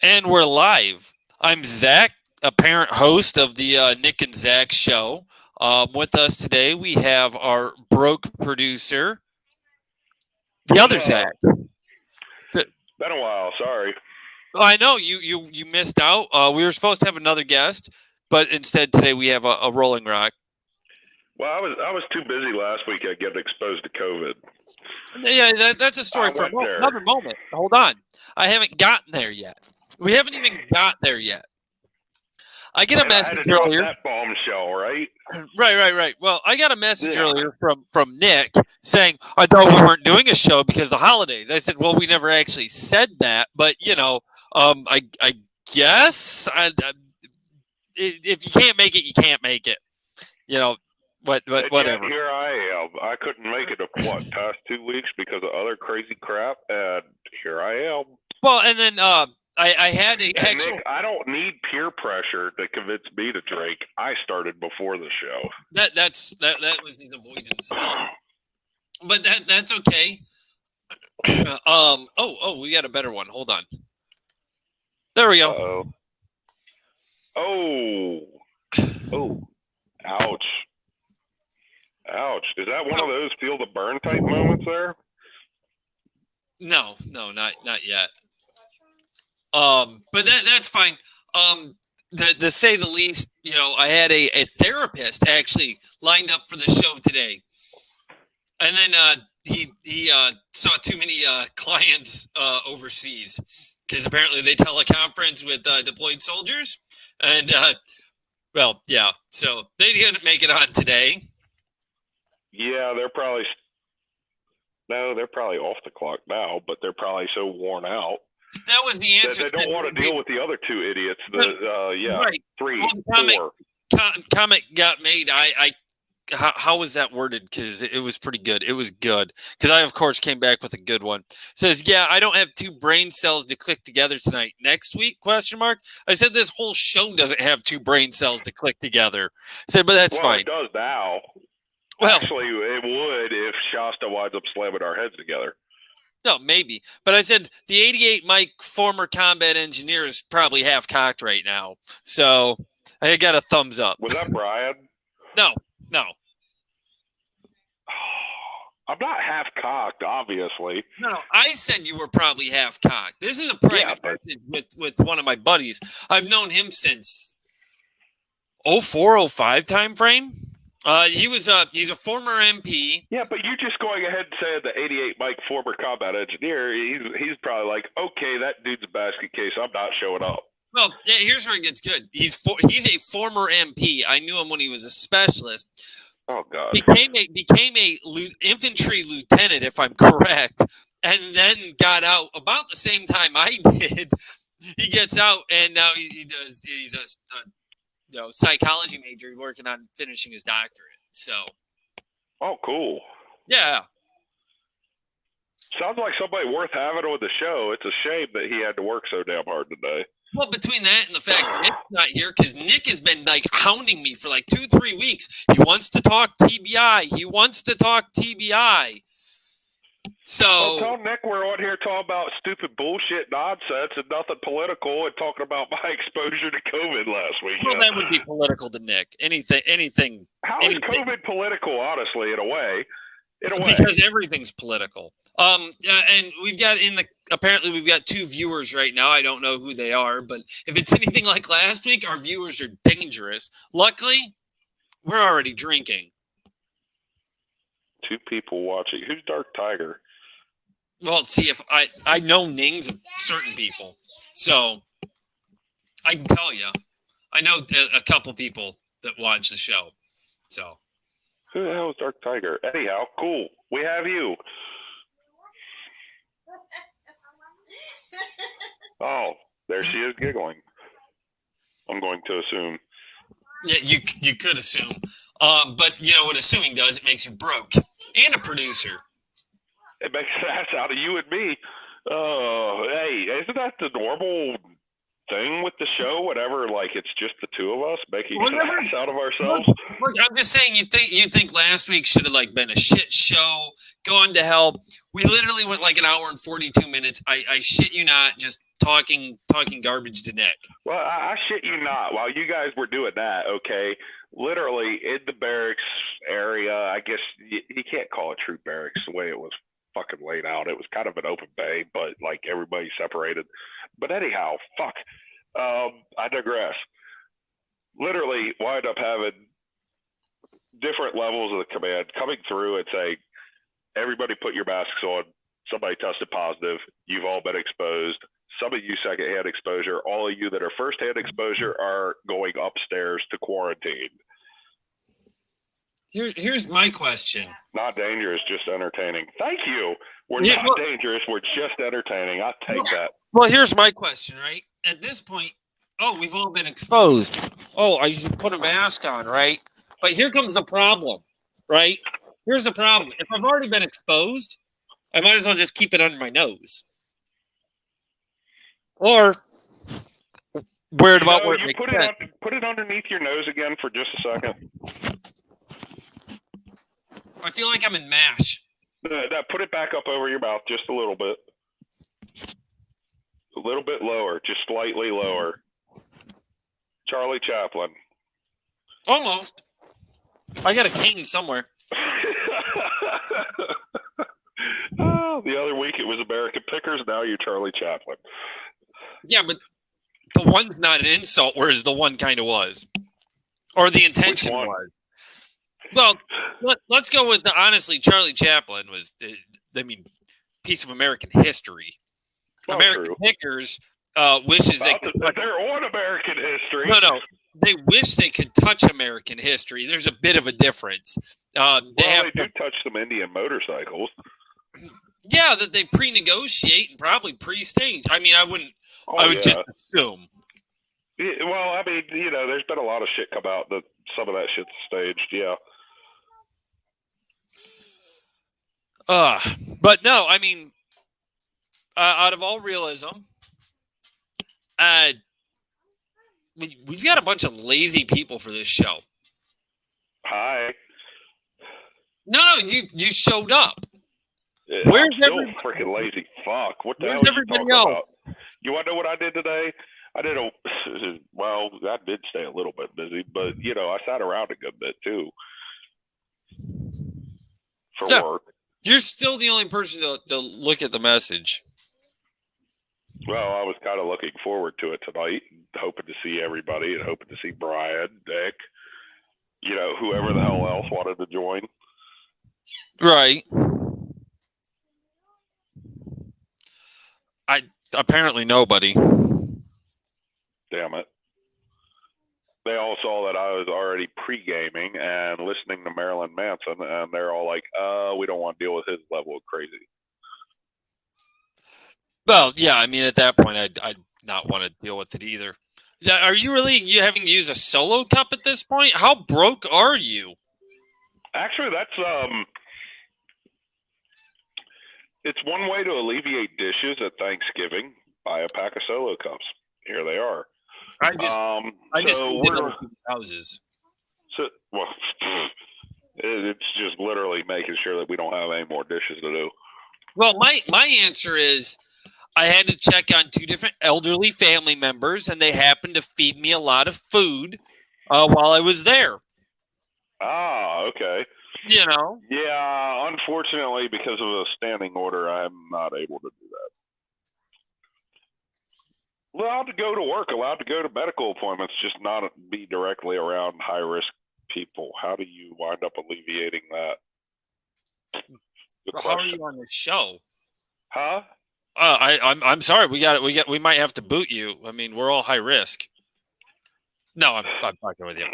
And we're live. I'm Zach, apparent host of the Nick and Zac Show. With us today, we have our broke producer, the What's other up? Zach. Th- Been a while. Sorry. I know you missed out. We were supposed to have another guest, but instead today we have a Rolling Rock. Well, I was too busy last week. I get exposed to COVID. Yeah, that's a story I for went there. another moment. Hold on, I haven't gotten there yet. We haven't even got there yet. I get a And I had message to drop earlier. that bombshell, right? Right. Well, I got a message Yeah. earlier from Nick saying I thought we weren't doing a show because of the holidays. I said, well, we never actually said that, but I guess if you can't make it, you can't make it. You know, but And yet whatever. here I am. I couldn't make it past 2 weeks because of other crazy crap, and here I am. Well, and then I had a And actual Nick, I don't need peer pressure to convince me to drink. I started before the show. that was his avoidance, but that's okay. We got a better one. Hold on. There we go. Uh-oh. Oh. Oh. Ouch. Ouch. Is that one of those feel the burn type moments there? No, not yet. But that's fine. To say the least, I had a therapist actually lined up for the show today, and then he saw too many clients overseas because apparently they teleconference with deployed soldiers, and so they didn't make it on today. Yeah, they're probably off the clock now, but they're probably so worn out That was the answer. they don't want to deal with the other two idiots. Right. Three, Well, four. Comment got made. How was that worded? Because it was pretty good. It was good. Because I, of course, came back with a good one. Says, yeah, I don't have two brain cells to click together tonight. Next week? Question mark. I said this whole show doesn't have two brain cells to click together. I said, but that's fine. It does now. Well, actually, it would if Shasta winds up slamming our heads together. No, maybe. But I said the 88 Mike, former combat engineer, is probably half cocked right now. So I got a thumbs up. Was that Brian? No. I'm not half cocked, obviously. No, I said you were probably half cocked. This is a private message with one of my buddies. I've known him since 04-05 time frame. He's a former MP. Yeah, but you just going ahead and saying the 88 Mike, former combat engineer, he's probably like, okay, that dude's a basket case. I'm not showing up. Well, yeah, here's where it gets good. He's a former MP. I knew him when he was a specialist. Oh God! Became a infantry lieutenant, if I'm correct, and then got out about the same time I did. He gets out, and now he's a psychology major working on finishing his doctorate. So. Oh, cool. Yeah. Sounds like somebody worth having on the show. It's a shame that he had to work so damn hard today. Well, between that and the fact that Nick's not here, because Nick has been hounding me for 2-3 weeks. He wants to talk TBI. So tell Nick we're on here talking about stupid bullshit nonsense and nothing political, and talking about my exposure to COVID last week. Well, that would be political to Nick. Anything. How is COVID political? Honestly, in a way. Because everything's political. And apparently we've got 2 viewers right now. I don't know who they are, but if it's anything like last week, our viewers are dangerous. Luckily, we're already drinking. 2 people watching. Who's Dark Tiger? Well, see, if I know names of certain people, so I can tell you. I know a couple people that watch the show, so. Who the hell is Dark Tiger? Anyhow, cool. We have you. Oh, there she is giggling. I'm going to assume. Yeah, you could assume. But you know what assuming does? It makes you broke. And a producer. It makes an ass out of you and me. Hey, isn't that the normal thing with the show? Whatever, it's just the 2 of us making an ass out of ourselves. Look, I'm just saying. You think last week should have been a shit show, gone to hell. We literally went an hour and 42 minutes. I shit you not. Just talking garbage to Nick. Well, I shit you not. While you guys were doing that, okay, literally in the barracks area, I guess you can't call it true barracks the way it was fucking laid out. It was kind of an open bay, but like everybody separated. But anyhow, fuck. I digress. Literally wind up having different levels of the command coming through and saying, everybody put your masks on. Somebody tested positive. You've all been exposed. Some of you secondhand exposure. All of you that are firsthand exposure are going upstairs to quarantine. Here's my question. Not dangerous, just entertaining. Thank you. We're not dangerous. We're just entertaining. I'll take that. Well, here's my question, right? At this point, we've all been exposed. I should put a mask on, right? But here comes the problem, right? Here's the problem. If I've already been exposed, I might as well just keep it under my nose. Or weird about where you put it underneath your nose again for just a second. I feel like I'm in MASH. Put it back up over your mouth just a little bit. A little bit lower, just slightly lower. Charlie Chaplin. Almost. I got a cane somewhere. The other week it was American Pickers. Now you're Charlie Chaplin. Yeah, but the one's not an insult, whereas the one kind of was. Or the intention was. Well, let's go with honestly, Charlie Chaplin was, piece of American history. American Pickers wishes they could. They're on American history. No. They wish they could touch American history. There's a bit of a difference. They do touch some Indian motorcycles. Yeah, that they pre-negotiate and probably pre-stage. I mean, I would just assume. Yeah, well, I mean, there's been a lot of shit come out that some of that shit's staged. Yeah. But no, I mean, out of all realism, we've got a bunch of lazy people for this show. Hi. No, you showed up. Where's everybody? Freaking lazy fuck. What the hell are you talking about? You want to know what I did today? I did stay a little bit busy, but I sat around a good bit too for work. You're still the only person to look at the message. Well, I was kind of looking forward to it tonight, hoping to see everybody and hoping to see Brian, Nick, whoever the hell else wanted to join. Right. Apparently nobody. Damn it. They all saw that I was already pre-gaming and listening to Marilyn Manson, and they're all like, we don't want to deal with his level of crazy. Well, yeah, I mean, at that point, I'd not want to deal with it either. Are you having to use a solo cup at this point? How broke are you? Actually, that's it's one way to alleviate dishes at Thanksgiving. Buy a pack of solo cups. Here they are. I just houses. So, well, it's just literally making sure that we don't have any more dishes to do. Well, my answer is I had to check on two different elderly family members, and they happened to feed me a lot of food while I was there. Ah, okay. Yeah, unfortunately, because of a standing order, I'm not able to do that. Allowed to go to work, allowed to go to medical appointments, just not be directly around high-risk people. How do you wind up alleviating that? How are you on the show? Huh? I'm sorry. We might have to boot you. I mean, we're all high risk. No, I'm talking with you.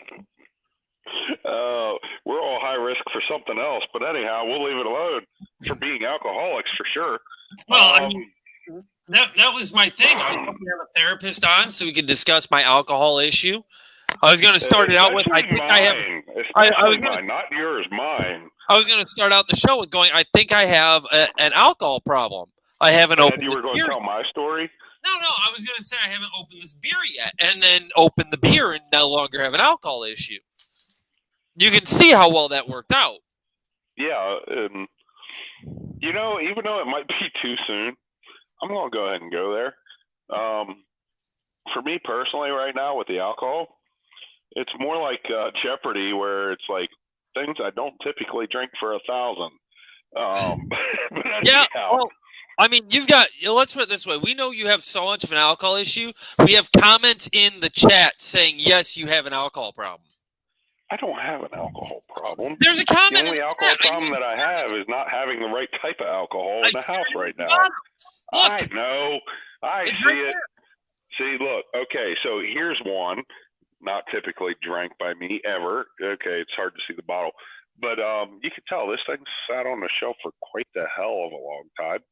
We're all high risk for something else, but anyhow, we'll leave it alone for being alcoholics for sure. Well, I mean, that was my thing. I was going to have a therapist on so we could discuss my alcohol issue. I was going to start it out with I think I have. I was mine, not yours, mine. I was going to start out the show with going. I think I have an alcohol problem. I haven't opened. You were going to tell my story? No. I was going to say I haven't opened this beer yet, and then open the beer and no longer have an alcohol issue. You can see how well that worked out. Yeah, and even though it might be too soon, I'm going to go ahead and go there. For me personally, right now with the alcohol, it's more like Jeopardy, where it's like things I don't typically drink for 1,000. But Yeah. anyhow, Well, I mean, let's put it this way. We know you have so much of an alcohol issue. We have comments in the chat saying, yes, you have an alcohol problem. I don't have an alcohol problem. There's a comment. The only alcohol problem that I have is not having the right type of alcohol in the house right now. Look, I know. I see it. See, look. Okay, so here's one. Not typically drank by me ever. Okay, it's hard to see the bottle. But you can tell this thing sat on the shelf for quite the hell of a long time.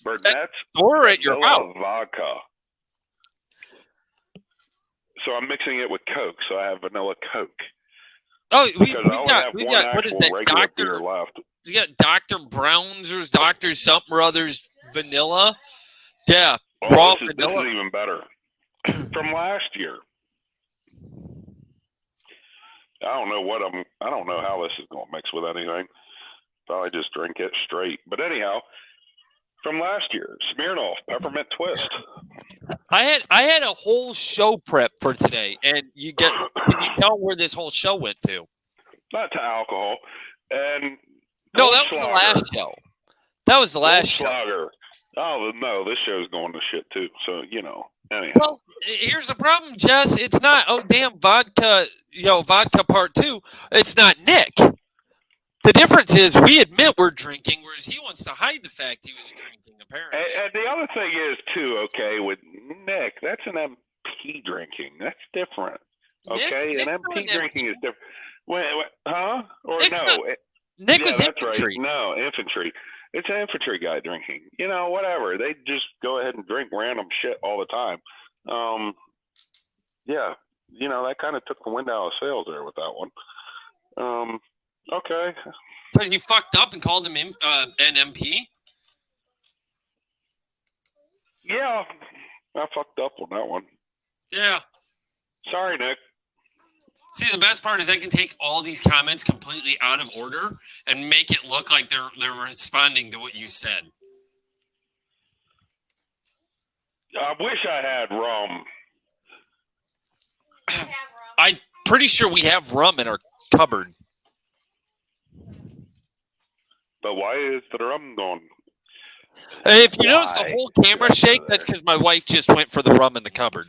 Burnett's or at your house. Vodka. So I'm mixing it with Coke, so I have vanilla Coke. Oh, we've got what is that, Dr. left. We got Dr. Brown's, Dr. something or other's vanilla. Yeah, raw this vanilla. This is even better. From last year. I don't know how this is going to mix with anything. Probably just drink it straight. But anyhow, from last year, Smirnoff Peppermint Twist. I had a whole show prep for today, and can you tell where this whole show went to? Not to alcohol. And no, that was the last show. That was the last show. Oh, no, this show's going to shit too. So, anyhow. Well, here's the problem, Jess. It's not, vodka, vodka part 2. It's not Nick. The difference is we admit we're drinking, whereas he wants to hide the fact he was drinking, apparently. And the other thing is, too, okay, with Nick, that's an MP drinking. That's different. Okay? An MP drinking is different. Wait, huh? Or Nick's no? Nick was infantry. Right. No, infantry. It's an infantry guy drinking. Whatever. They just go ahead and drink random shit all the time. Yeah. That kind of took the wind out of sails there with that one. Okay. Because you fucked up and called him an MP? Yeah. I fucked up on that one. Yeah. Sorry, Nick. See, the best part is I can take all these comments completely out of order and make it look like they're responding to what you said. I wish I had rum. I'm pretty sure we have rum in our cupboard. But why is the rum gone? If you notice the whole camera shake, that's because my wife just went for the rum in the cupboard.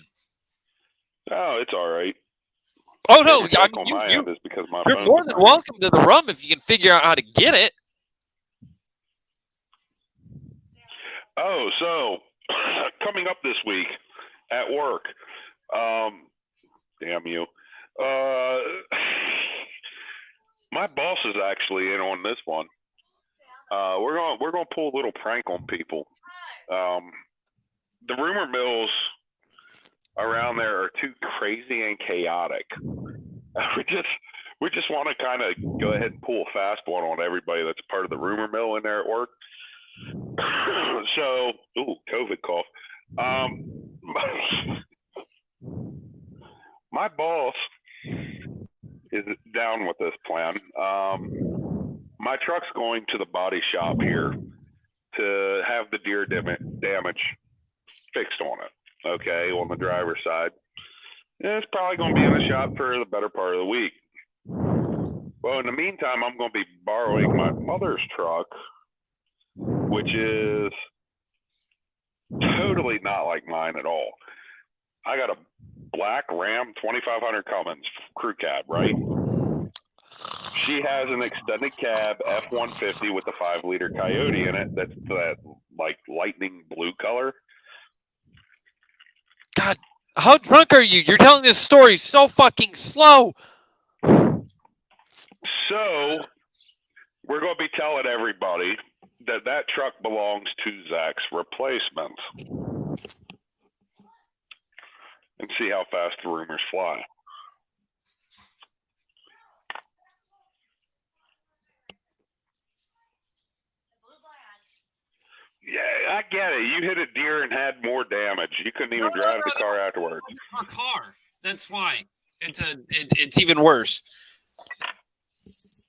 Oh, it's all right. Oh, no. I mean, you're more than welcome to the rum if you can figure out how to get it. Oh, so coming up this week at work, damn you. My boss is actually in on this one. We're going to pull a little prank on people. The rumor mills around there are too crazy and chaotic. We just want to kind of go ahead and pull a fast one on everybody that's part of the rumor mill in there at work. So, COVID cough. My boss is down with this plan. My truck's going to the body shop here to have the deer damage fixed on it. Okay, on the driver's side. And it's probably going to be in the shop for the better part of the week. Well, in the meantime, I'm going to be borrowing my mother's truck, which is totally not like mine at all. I got a black Ram 2500 Cummins crew cab, right? She has an extended cab F-150 with a 5-liter Coyote in it. That's that like lightning blue color. God, how drunk are you? You're telling this story so fucking slow. So we're going to be telling everybody that truck belongs to Zach's replacement. And see how fast the rumors fly. Yeah, I get it. You hit a deer and had more damage. You couldn't even drive the car afterwards. Her car. That's why. It's even worse.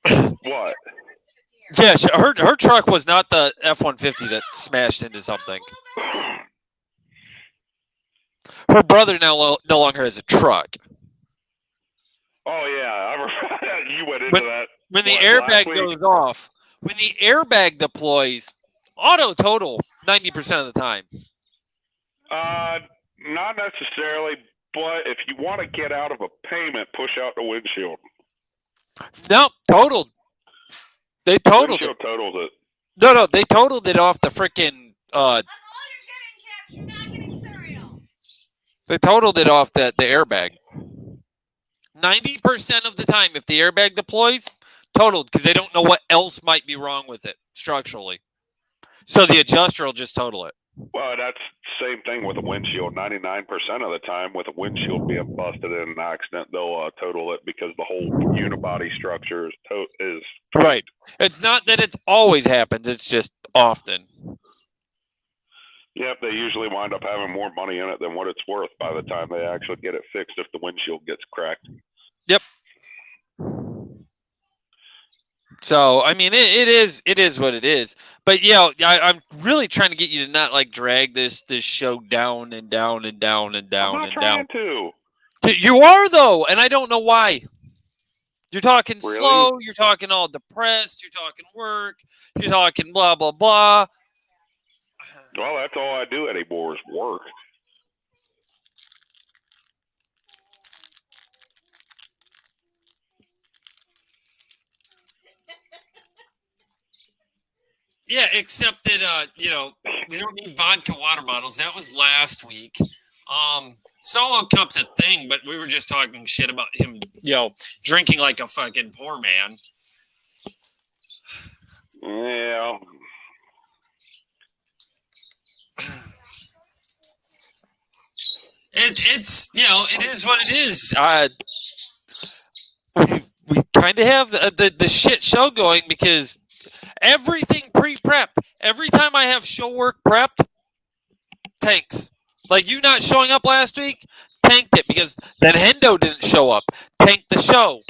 What? Yeah, her truck was not the F-150 that smashed into something. her brother now no longer has a truck. Oh yeah, you went into that. When the airbag goes off, when the airbag deploys, auto total 90% of the time. Not necessarily, but if you want to get out of a payment, push out the windshield. No, totaled. They totaled windshield totals it. No, they totaled it off the freaking. That's all you're getting, Caps. You're not getting cereal. They totaled it off the airbag. 90% of the time, if the airbag deploys, totaled because they don't know what else might be wrong with it structurally. So the adjuster will just total it. Well, that's the same thing with a windshield. 99% of the time, with a windshield being busted in an accident, they'll total it because the whole unibody structure is right. It's not that it always happens; it's just often. Yep, they usually wind up having more money in it than what it's worth by the time they actually get it fixed if the windshield gets cracked. Yep. So, I mean, it is what it is. But, yeah, I'm really trying to get you to not, like, drag this show down and down and down and down and down. I'm trying to. You are, though, and I don't know why. You're talking really? Slow. You're talking all depressed. You're talking work. You're talking blah, blah, blah. Well, that's all I do anymore is work. Yeah, except that, we don't need vodka water bottles. That was last week. Solo Cup's a thing, but we were just talking shit about him, drinking like a fucking poor man. Yeah. It's it is what it is. We kind of have the shit show going because everything pre-prepped. Every time I have show work prepped, tanks. Like you not showing up last week, tanked it because then Hendo didn't show up. Tanked the show.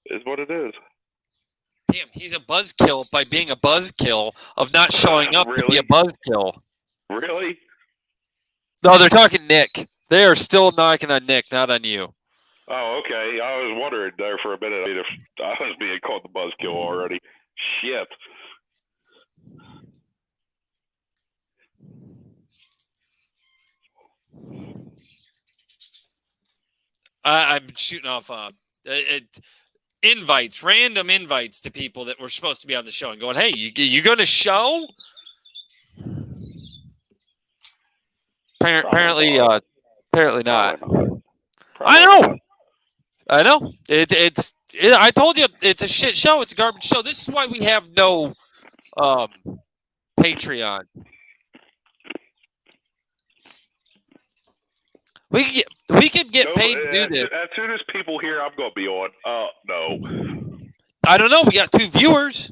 Is what it is. Damn, he's a buzzkill by being a buzzkill of not showing up really? to be a buzzkill. Really? No, they're talking Nick. They are still knocking on Nick, not on you. Oh, okay. I was wondering there for a minute if I was being called the buzzkill already. Shit. I'm shooting off random invites to people that were supposed to be on the show and going, hey, you going to show? Apparently not. I know. It's I told you it's a shit show. It's a garbage show. This is why we have no Patreon. We could get paid to do this. As soon as people hear I'm going to be on, no. I don't know. We got 2 viewers.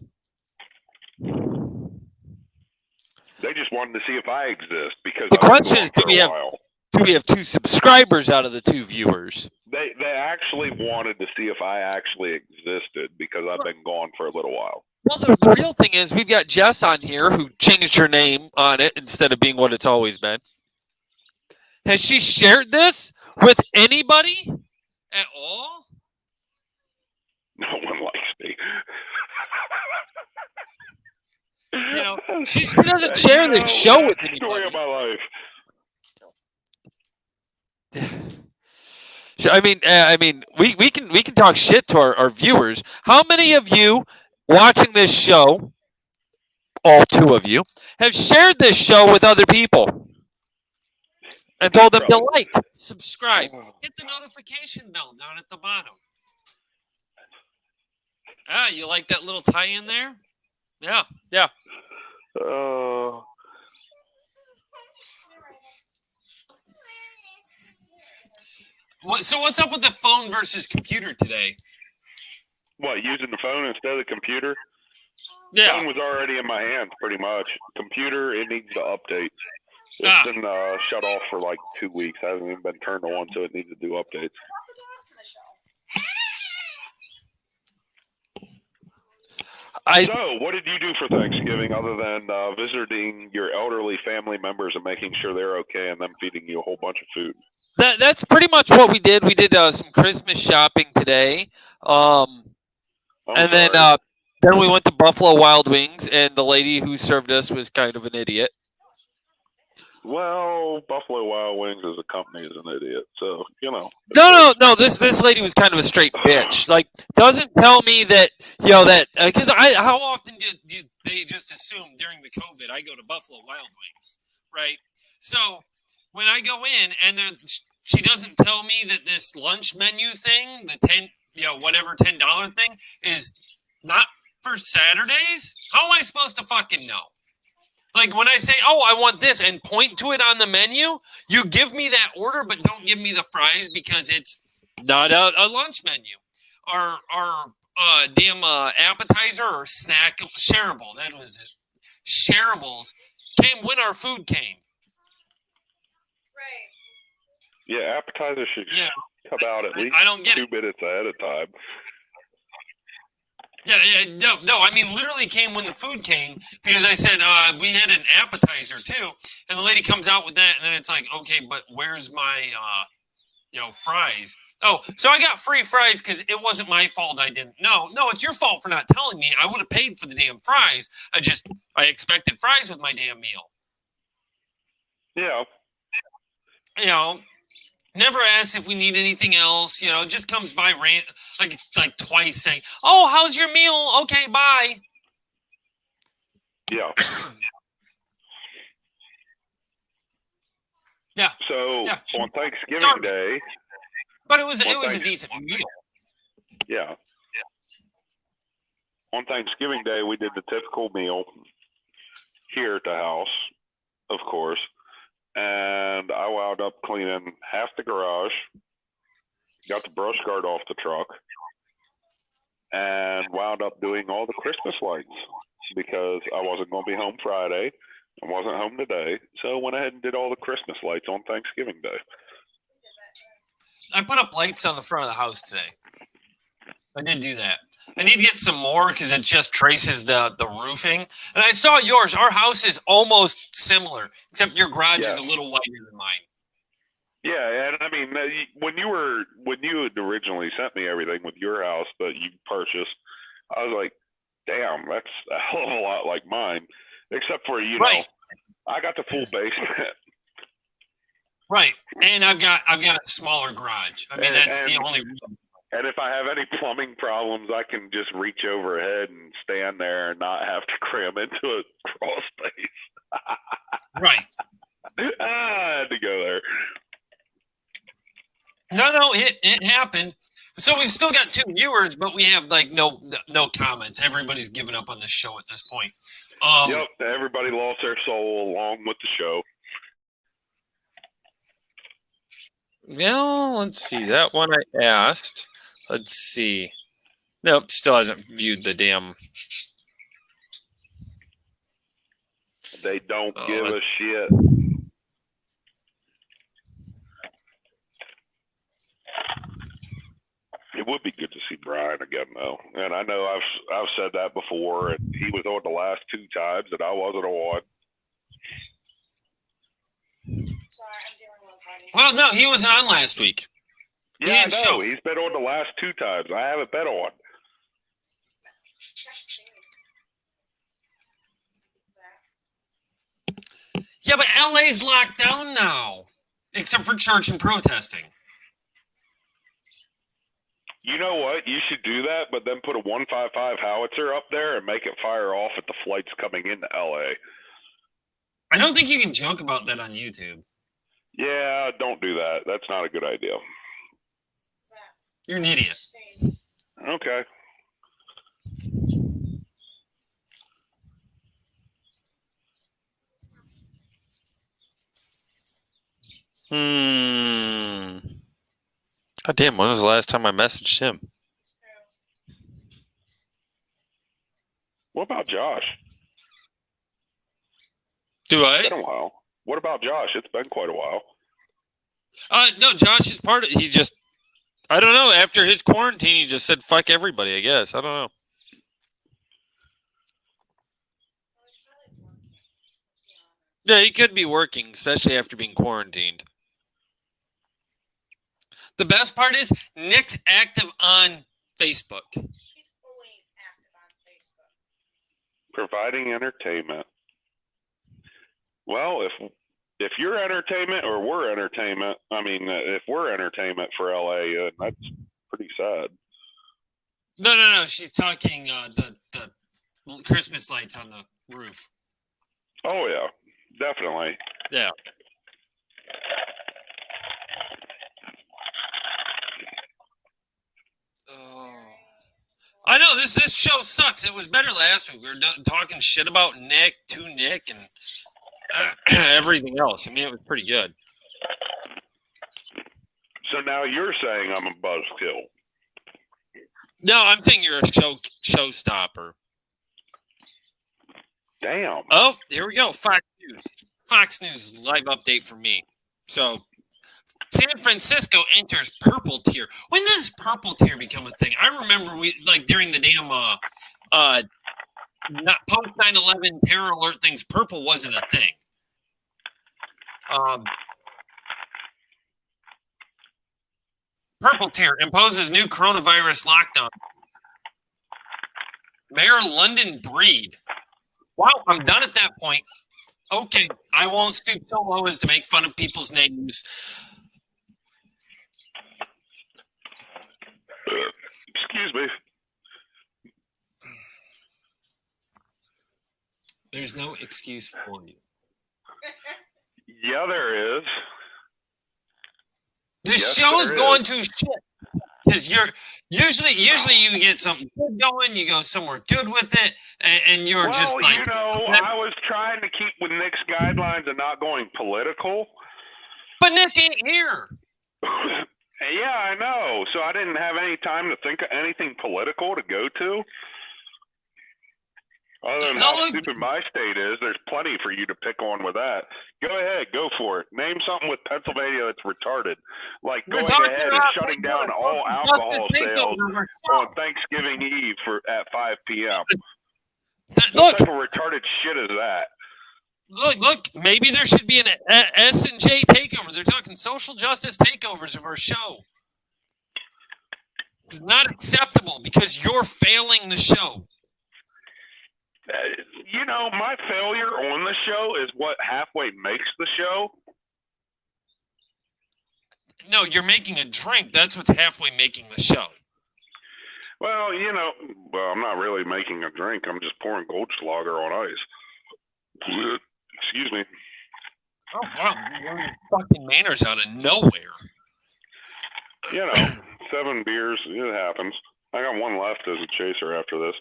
They just wanted to see if I exist because the question is, do we have 2 subscribers out of the 2 viewers? They actually wanted to see if I actually existed because I've been gone for a little while. Well, the real thing is we've got Jess on here who changed her name on it instead of being what it's always been. Has she shared this with anybody at all? No one likes me. She doesn't share this show with anybody. Story of my life. I mean, we can talk shit to our viewers. How many of you watching this show, all 2 of you, have shared this show with other people and told them to like, subscribe, hit the notification bell down at the bottom? You like that little tie in there? Yeah. So what's up with the phone versus computer today? What, using the phone instead of the computer? Yeah. Phone was already in my hands pretty much. Computer, it needs to update. It's been shut off for like 2 weeks. Hasn't even been turned on, so it needs to do updates. So, what did you do for Thanksgiving other than visiting your elderly family members and making sure they're okay and them feeding you a whole bunch of food? That's pretty much what we did. We did some Christmas shopping today. And then we went to Buffalo Wild Wings, and the lady who served us was kind of an idiot. Well, Buffalo Wild Wings as a company is an idiot, so No. This lady was kind of a straight bitch. Like, doesn't tell me that because how often do they just assume during the COVID I go to Buffalo Wild Wings, right? So when I go in and she doesn't tell me that this lunch menu thing, the $10 thing is not for Saturdays. How am I supposed to fucking know? Like when I say, "Oh, I want this," and point to it on the menu, you give me that order, but don't give me the fries because it's not a lunch menu. Our damn appetizer or snack shareable. That was it. Shareables came when our food came. Right. Yeah, appetizers should come out at least I don't get 2 minutes ahead of time. No. I mean, literally came when the food came because I said we had an appetizer too, and the lady comes out with that, and then it's like, okay, but where's my fries? Oh, so I got free fries because it wasn't my fault. I didn't know. No, it's your fault for not telling me. I would have paid for the damn fries. I expected fries with my damn meal. Yeah. Never asks if we need anything else. Just comes by like twice saying, "Oh, how's your meal? Okay, bye." Yeah. Yeah. So on Thanksgiving Day, but it was a decent meal. Yeah. On Thanksgiving Day, we did the typical meal here at the house, of course. And I wound up cleaning half the garage, got the brush guard off the truck, and wound up doing all the Christmas lights because I wasn't going to be home Friday. I wasn't home today. So I went ahead and did all the Christmas lights on Thanksgiving Day. I put up lights on the front of the house today. I did do that. I need to get some more because it just traces the roofing. And I saw yours. Our house is almost similar, except your garage is a little wider than mine. Yeah, and I mean, when you had originally sent me everything with your house that you purchased, I was like, damn, that's a hell of a lot like mine. Except for, I got the full basement. Right. And I've got a smaller garage. I mean, that's the only reason. And if I have any plumbing problems, I can just reach overhead and stand there and not have to cram into a crawl space. Right. I had to go there. No, it happened. So we've still got 2 viewers, but we have like no comments. Everybody's given up on this show at this point. Yep, everybody lost their soul along with the show. Well, let's see. That one I asked. Let's see. Nope, still hasn't viewed the damn. They don't give a shit. It would be good to see Brian again, though. And I know I've said that before, and he was on the last 2 times that I wasn't on. Sorry, I'm dealing with a party. Well, no, he wasn't on last week. Yeah, I know. He's been on the last 2 times. I haven't been on. Yeah, but LA's locked down now, except for church and protesting. You know what? You should do that, but then put a 155 howitzer up there and make it fire off at the flights coming into LA. I don't think you can joke about that on YouTube. Yeah, don't do that. That's not a good idea. You're an idiot. Okay. God damn, when was the last time I messaged him? What about Josh? Do I? It's been a while. What about Josh? It's been quite a while. No, Josh is part of it. He just, I don't know. After his quarantine, he just said, fuck everybody, I guess. I don't know. Yeah, he could be working, especially after being quarantined. The best part is Nick's active on Facebook. He's always active on Facebook. Providing entertainment. Well, if you're entertainment or we're entertainment, I mean, if we're entertainment for LA, that's pretty sad. No. She's talking the Christmas lights on the roof. Oh yeah, definitely. Yeah. Oh. I know this show sucks. It was better last week. We were talking shit about Nick, and everything else. I mean, it was pretty good. So now you're saying I'm a buzzkill. No, I'm saying you're a showstopper. Damn. Oh, here we go. Fox News. Fox News live update for me. So, San Francisco enters purple tier. When does purple tier become a thing? I remember we during the damn not post 9/11 terror alert things. Purple wasn't a thing. Purple tier imposes new coronavirus lockdown. Mayor London Breed. Wow, I'm done at that point. Okay, I won't stoop so low as to make fun of people's names. Excuse me. There's no excuse for you. Yeah, there is. This show is going to shit because you're usually you get something good going, you go somewhere good with it, and you're just like. I was trying to keep with Nick's guidelines and not going political. But Nick ain't here. Yeah, I know. So I didn't have any time to think of anything political to go to. Other than how stupid my state is, there's plenty for you to pick on with that. Go ahead, go for it. Name something with Pennsylvania that's retarded. Like going ahead and shutting down all alcohol sales on Thanksgiving Eve at 5 p.m. What type of retarded shit is that? Look, maybe there should be an S&J takeover. They're talking social justice takeovers of our show. It's not acceptable because you're failing the show. My failure on the show is what halfway makes the show. No, you're making a drink. That's what's halfway making the show. Well, I'm not really making a drink. I'm just pouring Goldschlager on ice. Excuse me. Oh, wow. You learned fucking manners out of nowhere. 7 beers. It happens. I got one left as a chaser after this.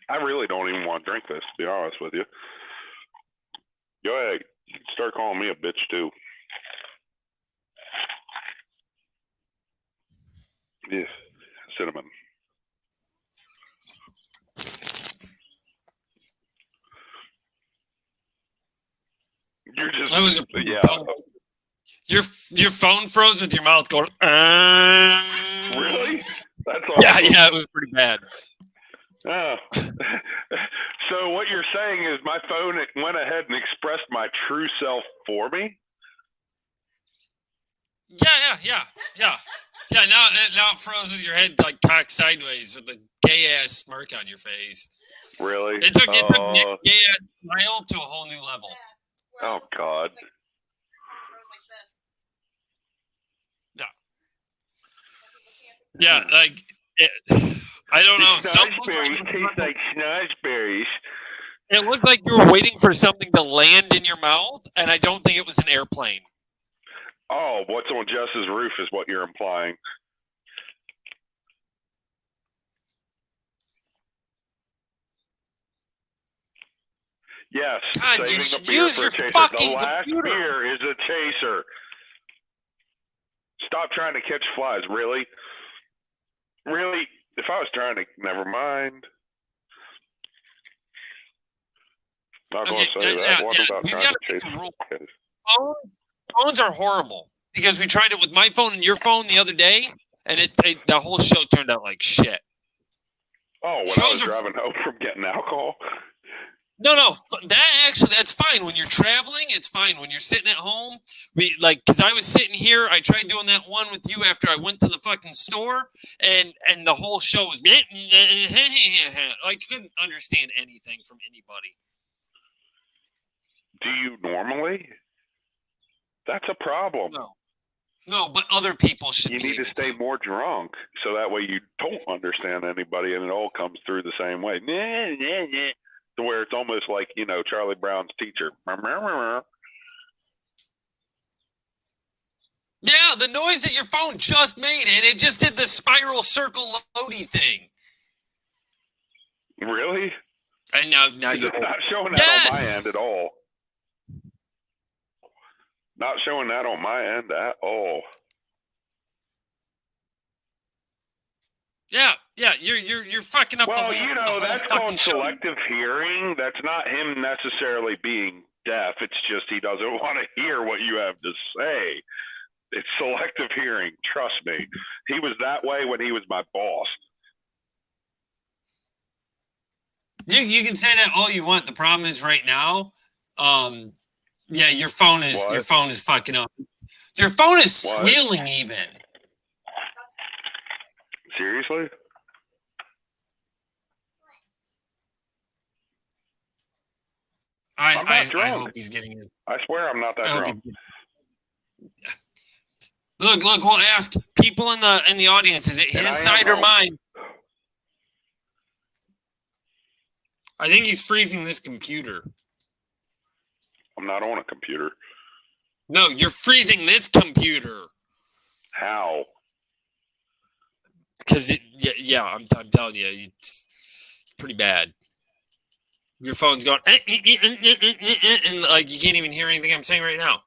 I really don't even want to drink this, to be honest with you. Go ahead. Start calling me a bitch, too. Yeah. Cinnamon. You're just... Your phone froze with your mouth going... Really? That's awesome. Yeah, it was pretty bad. Oh. So what you're saying is my phone went ahead and expressed my true self for me? Yeah. Now it froze with your head like cocked sideways with a gay-ass smirk on your face. Really? It took Nick's gay-ass smile to a whole new level. Oh, God. Yeah, I don't know. Snozzberries taste like snozzberries. It looked like you were waiting for something to land in your mouth, and I don't think it was an airplane. Oh, what's on Jess's roof is what you're implying. Yes. God, you should use your chaser. fucking The last computer. beer is a chaser. Stop trying to catch flies. Really? Really? If I was trying to... Never mind. Not going to say that. What about trying to chase flies? Phones are horrible. because we tried it with my phone and your phone the other day, and the whole show turned out like shit. Oh, when I was driving home from getting alcohol? No, that's fine. When you're traveling, it's fine. When you're sitting at home, because I was sitting here, I tried doing that one with you after I went to the fucking store, and the whole show was I couldn't understand anything from anybody. Do you normally? That's a problem. No, but other people should. You need to stay more drunk, so that way you don't understand anybody, and it all comes through the same way. To where it's almost like, Charlie Brown's teacher. Yeah, the noise that your phone just made, and it just did the spiral circle loady thing. Really? And now you're not showing that on my end at all. Not showing that on my end at all. Yeah, you're fucking up. Well, the whole that's called selective hearing. That's not him necessarily being deaf. It's just he doesn't want to hear what you have to say. It's selective hearing. Trust me. He was that way when he was my boss. You can say that all you want. The problem is right now, your phone is fucking up. Your phone is squealing even. Seriously? I'm not drunk. I hope he's getting it. I swear I'm not that drunk. Look, we'll ask people in the audience, is it his side or mine? I think he's freezing this computer. I'm not on a computer. No, you're freezing this computer. How? Because I'm telling you, it's pretty bad. Your phone's going and like you can't even hear anything I'm saying right now.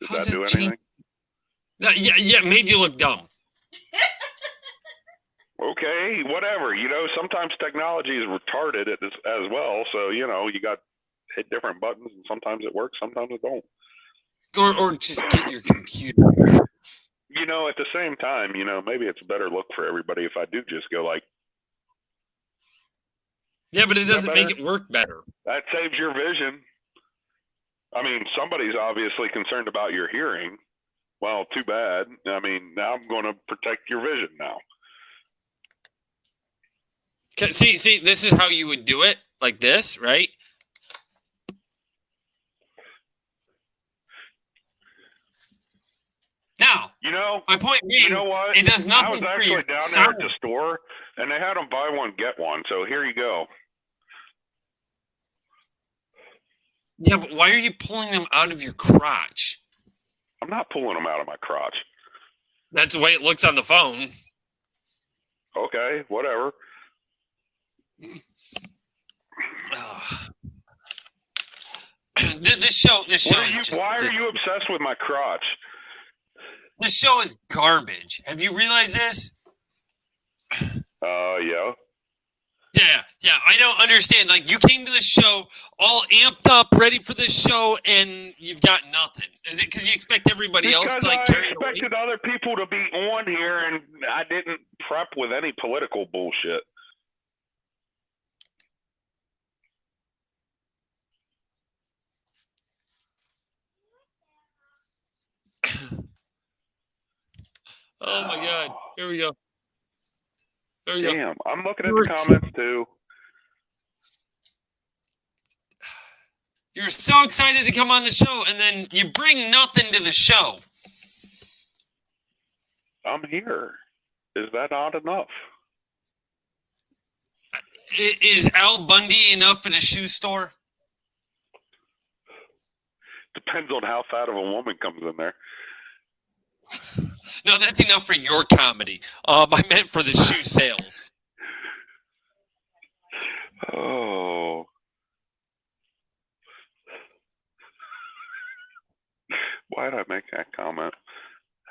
Does that do anything? Yeah, it made you look dumb. Okay, whatever. Sometimes technology is retarded as well. So, you got to hit different buttons, and sometimes it works, sometimes it don't. Or just get your computer. At the same time, maybe it's a better look for everybody if I do just go like. Yeah, but it doesn't make it work better. That saves your vision. I mean, somebody's obviously concerned about your hearing. Well, too bad. I mean, now I'm going to protect your vision now. See, this is how you would do it, like this, right? Now, my point being, you know what? It does nothing I was actually down there at the store, and they had them buy one, get one. So here you go. Yeah, but why are you pulling them out of your crotch? I'm not pulling them out of my crotch. That's the way it looks on the phone. Okay, whatever. This show why are you obsessed with my crotch? This show is garbage. Have you realized this? Yeah. Yeah. I don't understand. Like, you came to the show all amped up, ready for this show, and you've got nothing. Is it because you expect everybody else to carry it away? I expected other people to be on here, and I didn't prep with any political bullshit. Oh my God! Here we go. Damn, I'm looking at the comments too. You're so excited to come on the show, and then you bring nothing to the show. I'm here. Is that not enough? Is Al Bundy enough at a shoe store? Depends on how fat of a woman comes in there. No, that's enough for your comedy. I meant for the shoe sales. Oh. Why did I make that comment?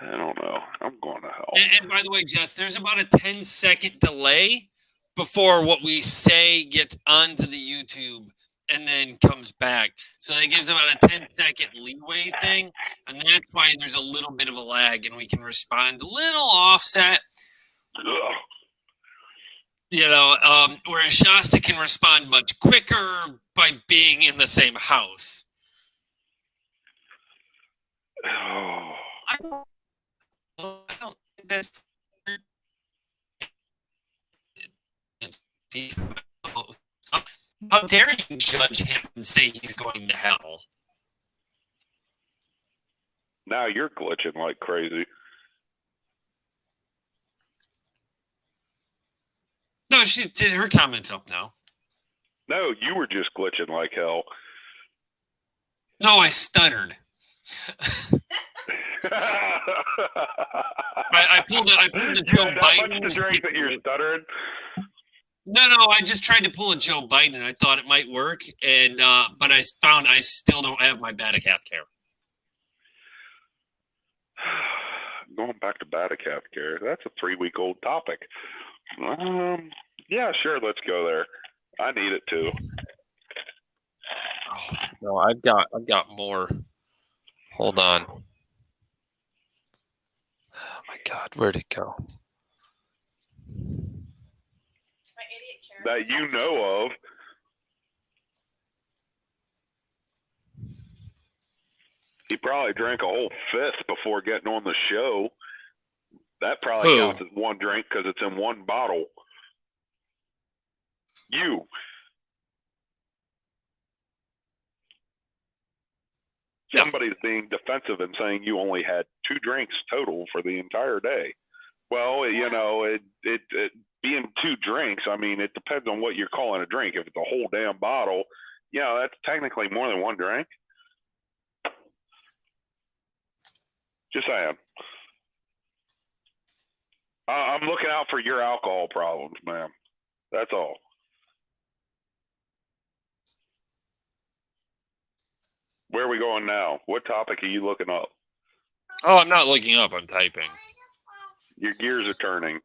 I don't know. I'm going to hell. And by the way, Jess, there's about a 10-second delay before what we say gets onto the YouTube and then comes back. So that gives about a 10-second leeway thing. And that's why there's a little bit of a lag and we can respond a little offset. Ugh. Whereas Shasta can respond much quicker by being in the same house. Oh. I don't think that's. How dare you judge him and say he's going to hell? Now you're glitching like crazy. No, she did. Her comments up now. No, you were just glitching like hell. No, I stuttered. I pulled the Joe Biden. That much to drink that you're stuttering? No, I just tried to pull a Joe Biden. I thought it might work, and but I found I still don't have my Batacath care. Going back to Batacath care, that's a 3-week-old topic. Yeah, sure, let's go there. I need it too. Oh, no, I've got more. Hold on. Oh my God, where'd it go? That you know of. He probably drank a whole fifth before getting on the show. That probably counts as one drink because it's in one bottle. You. Somebody's being defensive and saying you only had 2 drinks total for the entire day. Well, you know, it being 2 drinks, I mean, it depends on what you're calling a drink. If it's a whole damn bottle, you know, that's technically more than 1 drink. Just saying. I'm looking out for your alcohol problems, man. That's all. Where are we going now? What topic are you looking up? Oh, I'm not looking up. I'm typing. Your gears are turning.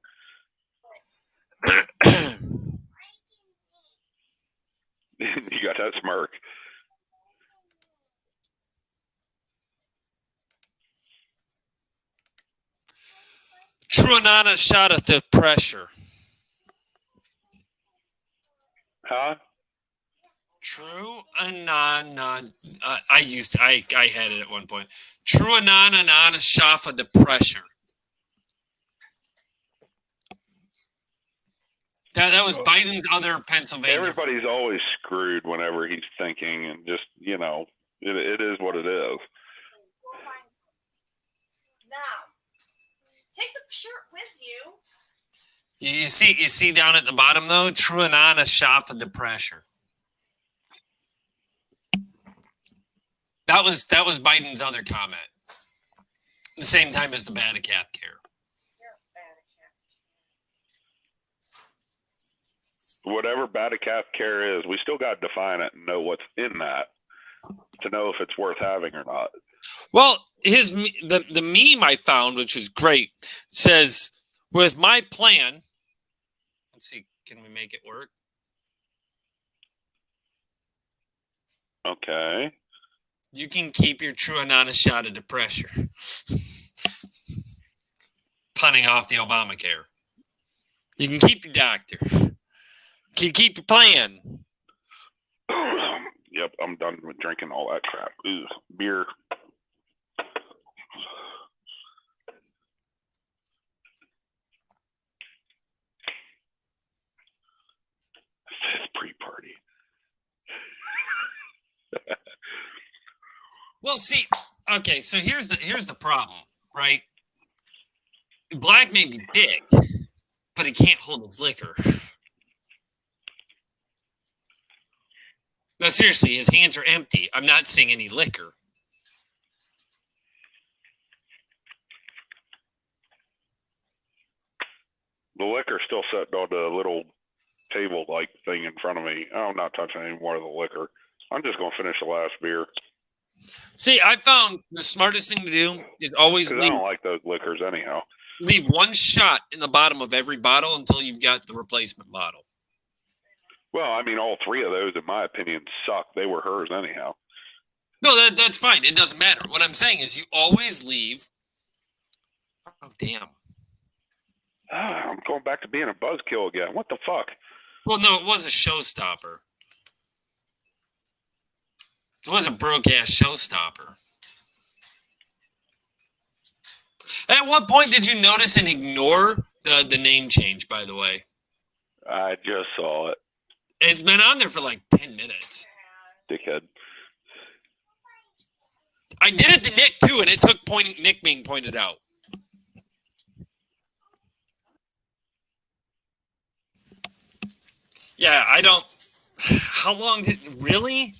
You got that smirk. True Anana shot at the pressure. Huh? True Anana. I had it at one point. True Anana shafa the pressure. That was Biden's other Pennsylvania. Everybody's always screwed whenever he's thinking, and just, you know, it is what it is. Now, take the shirt with you. You see down at the bottom though, True Anana shafa the pressure. That was Biden's other comment. At the same time as the Batacath care. Whatever Batacath care is, we still got to define it and know what's in that to know if it's worth having or not. Well, the meme I found, which is great, says, with my plan, let's see, can we make it work? Okay. You can keep your True Anana shot at the pressure. Punning off the Obamacare. You can keep your doctor. You can keep your plan. Yep, I'm done with drinking all that crap. Ooh, beer. Fifth pre-party. Well, see, okay, so here's the problem, right? Black may be big, but he can't hold his liquor. No, seriously, his hands are empty. I'm not seeing any liquor. The liquor's still sitting on the little table-like thing in front of me. I'm not touching any more of the liquor. I'm just going to finish the last beer. See, I found the smartest thing to do is always I leave. don't like those liquors anyhow. leave one shot in the bottom of every bottle until you've got the replacement bottle. Well, I mean, all three of those, in my opinion, suck. They were hers anyhow. No, that's fine. It doesn't matter. What I'm saying is you always leave. Oh, damn. I'm going back to being a buzzkill again. What the fuck? Well, no, it was a showstopper. It was a broke-ass showstopper. At what point did you notice and ignore the name change, by the way? I just saw it. It's been on there for like 10 minutes. Dickhead. I did it to Nick, too, and it took Nick being pointed out. Yeah, I don't... How long did... Really?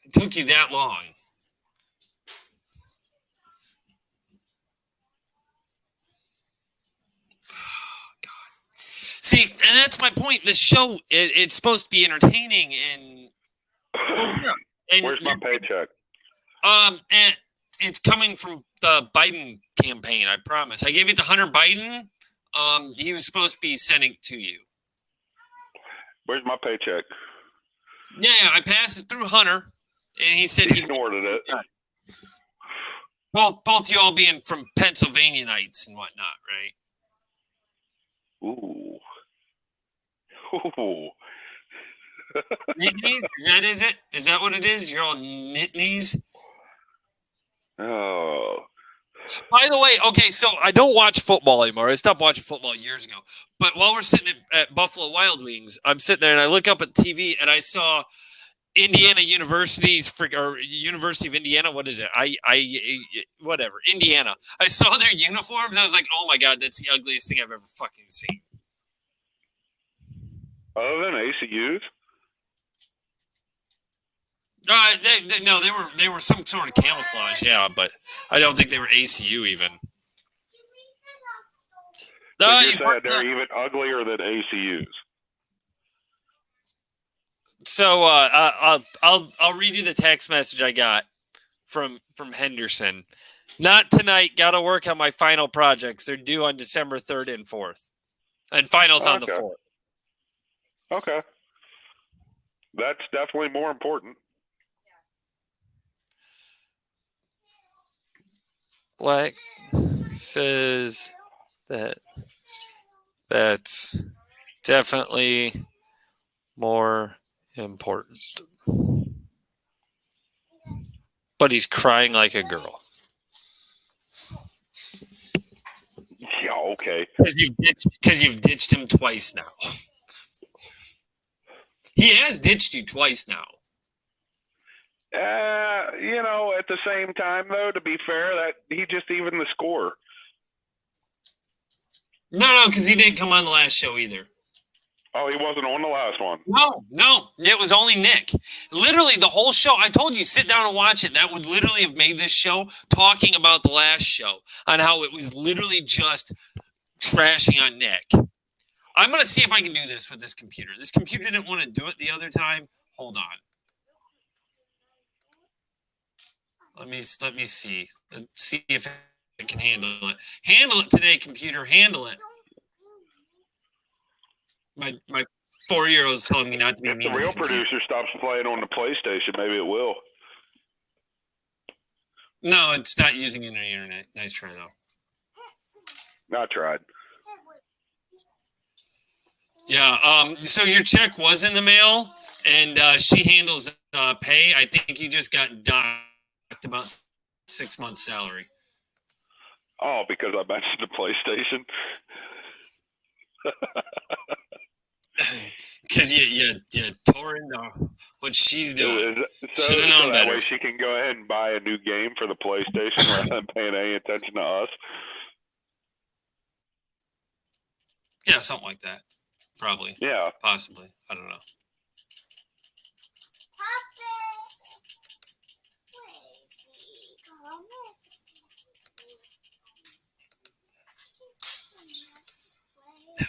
It took you that long. See, and that's my point. This show, it's supposed to be entertaining and Where's my paycheck? And it's coming from the Biden campaign. I promise. I gave it to Hunter Biden. He was supposed to be sending it to you. Where's my paycheck? Yeah, I passed it through Hunter, and he said he snorted it. Both you all being from Pennsylvanianites and whatnot, right? Ooh. Ooh. Nitneys? Is that what it is? You're all nitneys? Oh. By the way, okay, so I don't watch football anymore. I stopped watching football years ago. But while we're sitting at Buffalo Wild Wings, I'm sitting there and I look up at TV and I saw Indiana University's or University of Indiana. What is it? Whatever. Indiana. I saw their uniforms. I was like, oh my God, that's the ugliest thing I've ever fucking seen. Other than ACUs? No, they were some sort of camouflage, yeah, but I don't think they were ACU even. So you're saying they're even uglier than ACUs? So I'll read you the text message I got from Henderson. Not tonight. Got to work on my final projects. They're due on December 3rd and 4th, and finals on the 4th. Okay, that's definitely more important. Black says that's definitely more important. But he's crying like a girl. Yeah, okay. Because you've ditched him twice now. He has ditched you twice now. At the same time, though, to be fair, that he just evened the score. No, because he didn't come on the last show either. Oh, he wasn't on the last one? No. It was only Nick. Literally, the whole show, I told you, sit down and watch it. That would literally have made this show talking about the last show on how it was literally just trashing on Nick. I'm going to see if I can do this with this computer. This computer didn't want to do it the other time. Hold on. Let me see. Let's see if I can handle it. Handle it today, computer. Handle it. My 4-year-old's telling me not to be mean. If the real producer stops playing on the PlayStation, maybe it will. No, it's not using the internet. Nice try, though. I tried. Yeah. So your check was in the mail, and she handles pay. I think you just got docked about 6 months' salary. Oh, because I mentioned the PlayStation. Because you tore into what she's doing. So that way she can go ahead and buy a new game for the PlayStation rather than paying any attention to us. Yeah, something like that. Probably. Yeah. Possibly. I don't know.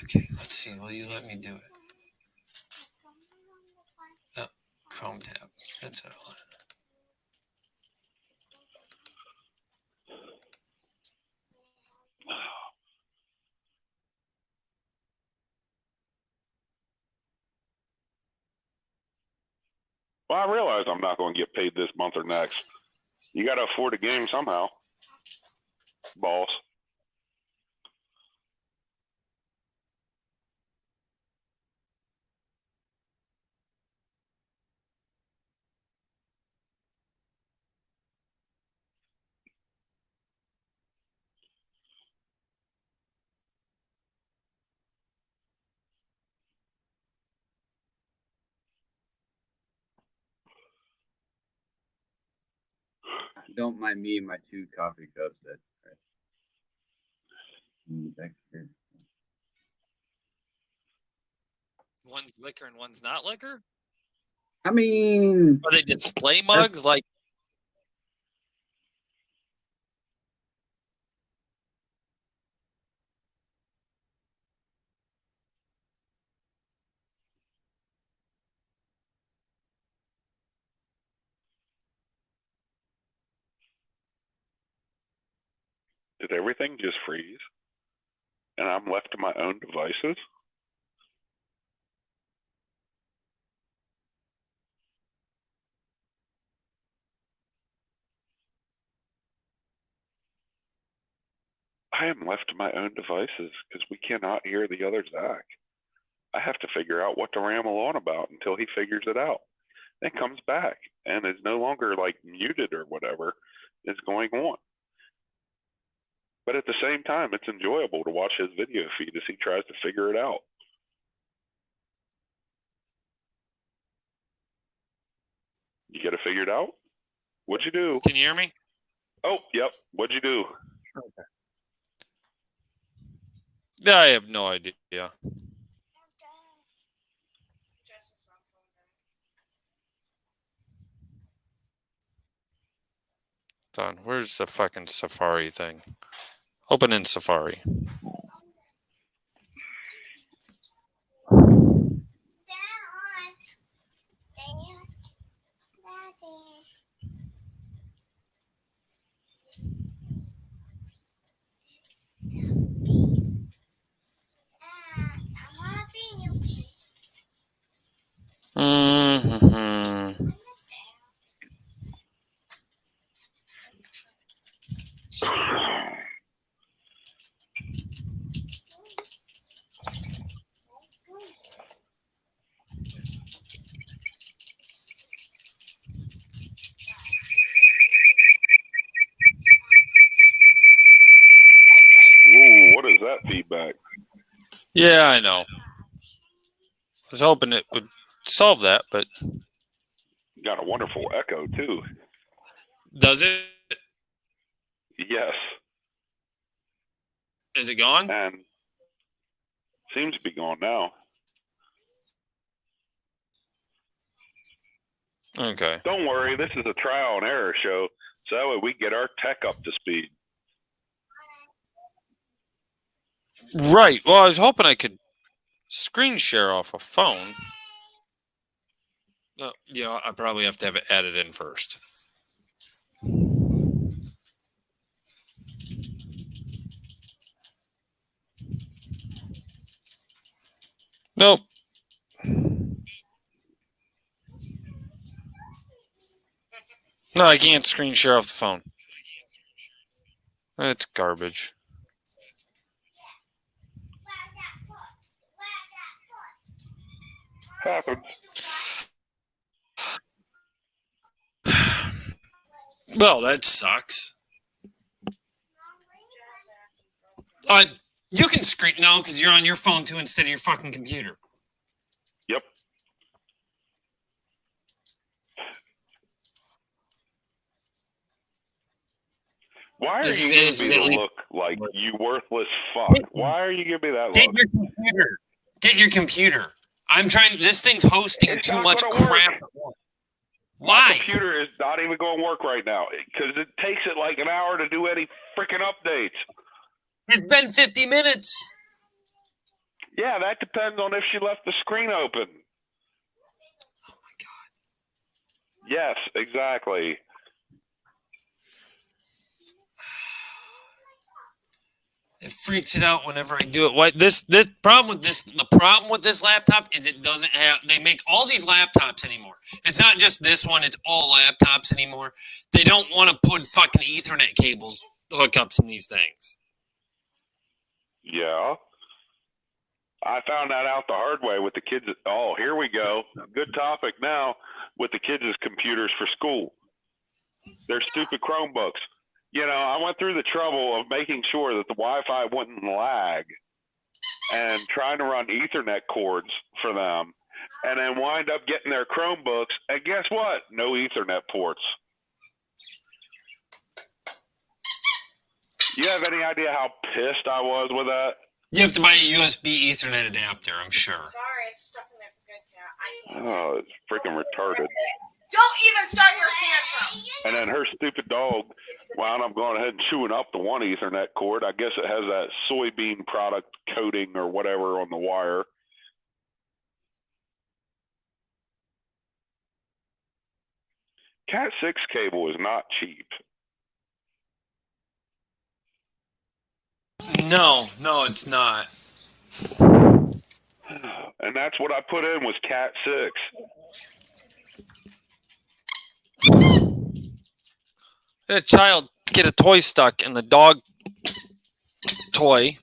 Okay, let's see. Will you let me do it? Oh, Chrome tab. That's what I want. Well, I realize I'm not going to get paid this month or next. You got to afford a game somehow, boss. Don't mind me and my 2 coffee cups. That back here. One's liquor and one's not liquor? I mean, Are they display mugs? Like, Did everything just freeze? And I'm left to my own devices? I am left to my own devices because we cannot hear the other Zach. I have to figure out what to ramble on about until he figures it out. Then comes back and is no longer like muted or whatever is going on. But at the same time, it's enjoyable to watch his video feed as he tries to figure it out. You get it figured out? What'd you do? can you hear me? Oh, yep. What'd you do? Okay. I have no idea. Don, where's the fucking Safari thing? Open in Safari. Mm-hmm. Ooh, what is that feedback? Yeah, I know. I was hoping it would solve that, but Got a wonderful echo, too. does it? Yes. Is it gone? And seems to be gone now. Okay. Don't worry, this is a trial and error show, so that way we get our tech up to speed. Right. Well, I was hoping I could screen share off a phone. I probably have to have it added in first. Nope. No, I can't screen share off the phone. It's garbage. Happens. Well, that sucks. You can screen because you're on your phone too instead of your fucking computer. Yep. Why are you giving me the look like you worthless fuck? Why are you giving me that Get look? your computer. Get your computer. I'm trying. This thing's hosting It's too not much gonna work. crap. My Why? computer is not even going to work right now because it takes it like an hour to do any freaking updates. It's been 50 minutes. Yeah, that depends on if she left the screen open. Oh my god. Yes, exactly. It freaks it out whenever I do it. What this problem with this? The problem with this laptop is it doesn't have. They make all these laptops anymore. It's not just this one. It's all laptops anymore. They don't want to put fucking Ethernet cables hookups in these things. Yeah. I found that out the hard way with the kids. Oh, here we go. Good topic now with the kids' computers for school. They're stupid Chromebooks. You know, I went through the trouble of making sure that the Wi-Fi wouldn't lag and trying to run Ethernet cords for them, and then wind up getting their Chromebooks, and guess what? No Ethernet ports. You have any idea how pissed I was with that? You have to buy a USB Ethernet adapter, I'm sure. Sorry, it's stuck in there for good cat. Oh, it's freaking retarded. Don't even start your tantrum. And then her stupid dog wound up going ahead and chewing up the one Ethernet cord. I guess it has that soybean product coating or whatever on the wire. Cat 6 cable is not cheap. No, it's not. And that's what I put in was Cat 6. A child get a toy stuck in the dog toy.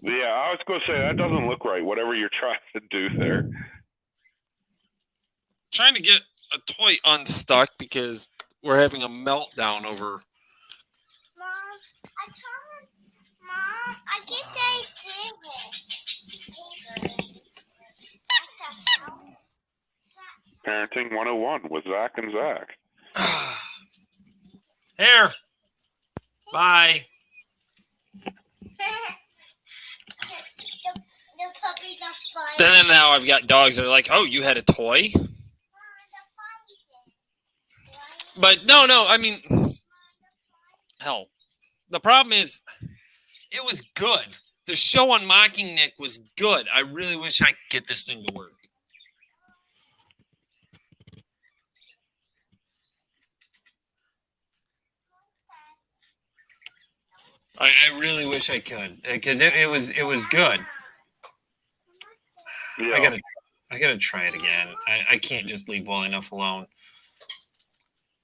Yeah, I was going to say, that doesn't look right, whatever you're trying to do there. Trying to get a toy unstuck because we're having a meltdown over. Mom, I get that Parenting 101 with Zac and Zac. Here. Bye. And then now I've got dogs that are like, oh, you had a toy? But no, I mean, hell. The problem is, it was good. The show on Mocking Nick was good. I really wish I could get this thing to work. I really wish I could because it was good. Yeah. I gotta try it again. I can't just leave well enough alone.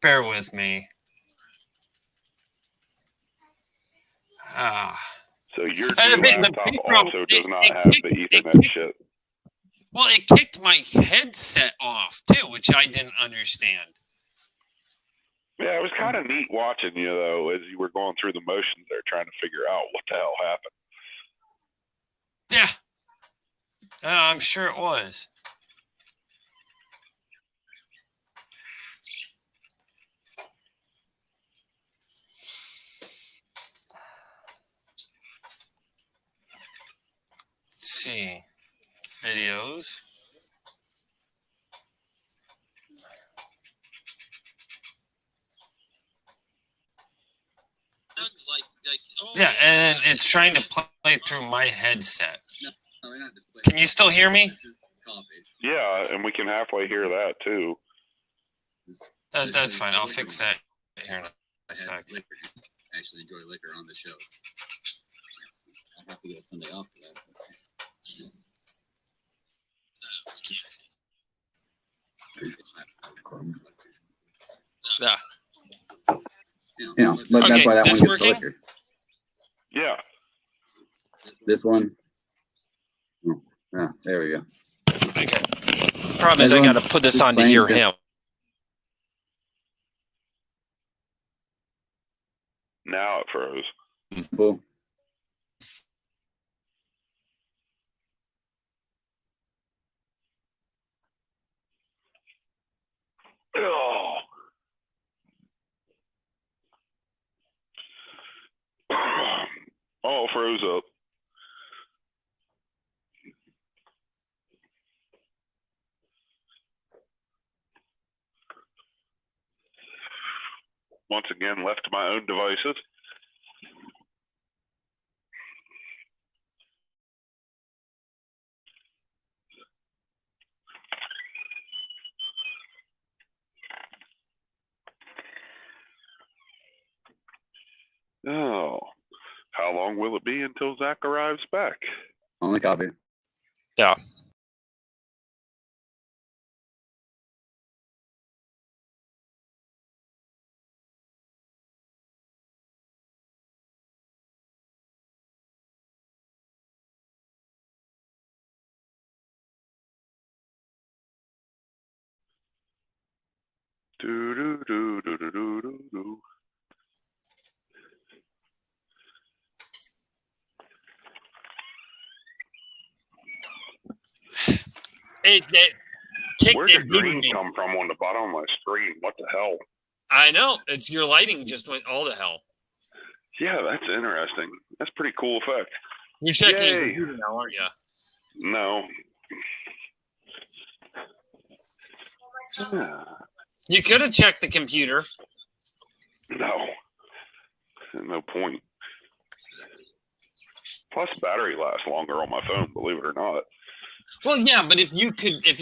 Bear with me. So your And new the laptop big problem- also does it- not it have kicked- the it Ethernet kicked- shit. Well, it kicked my headset off too, which I didn't understand. Yeah, it was kind of neat watching you, though, as you were going through the motions there, trying to figure out what the hell happened. Yeah. I'm sure it was. Let's see. Videos. Yeah, and it's trying to play through my headset. Can you still hear me? Yeah, and we can halfway hear that, too. That's fine. I'll fix that here in a sec. Actually enjoy liquor on the show. I'll have to get a Sunday off for that. Yeah. You know, but Okay, that's why that this one gets working? liquor. Yeah. This one. Oh, yeah, there we go. Okay. The problem is I got to put this on to hear him. Now it froze. Cool. Oh. Oh, it froze up. Once again, left to my own devices. Oh, how How long will it be until Zach arrives back? Only copy. Yeah. Do do do do do do do do. It kicked Where it did green booted me. come from on the bottom of my screen? What the hell? I know. It's your lighting just went all to hell. Yeah, that's interesting. That's a pretty cool effect. You're checking your Yay. computer now, aren't you? No. Yeah. You could have checked the computer. No. No point. Plus, battery lasts longer on my phone, believe it or not. Well, yeah, but if you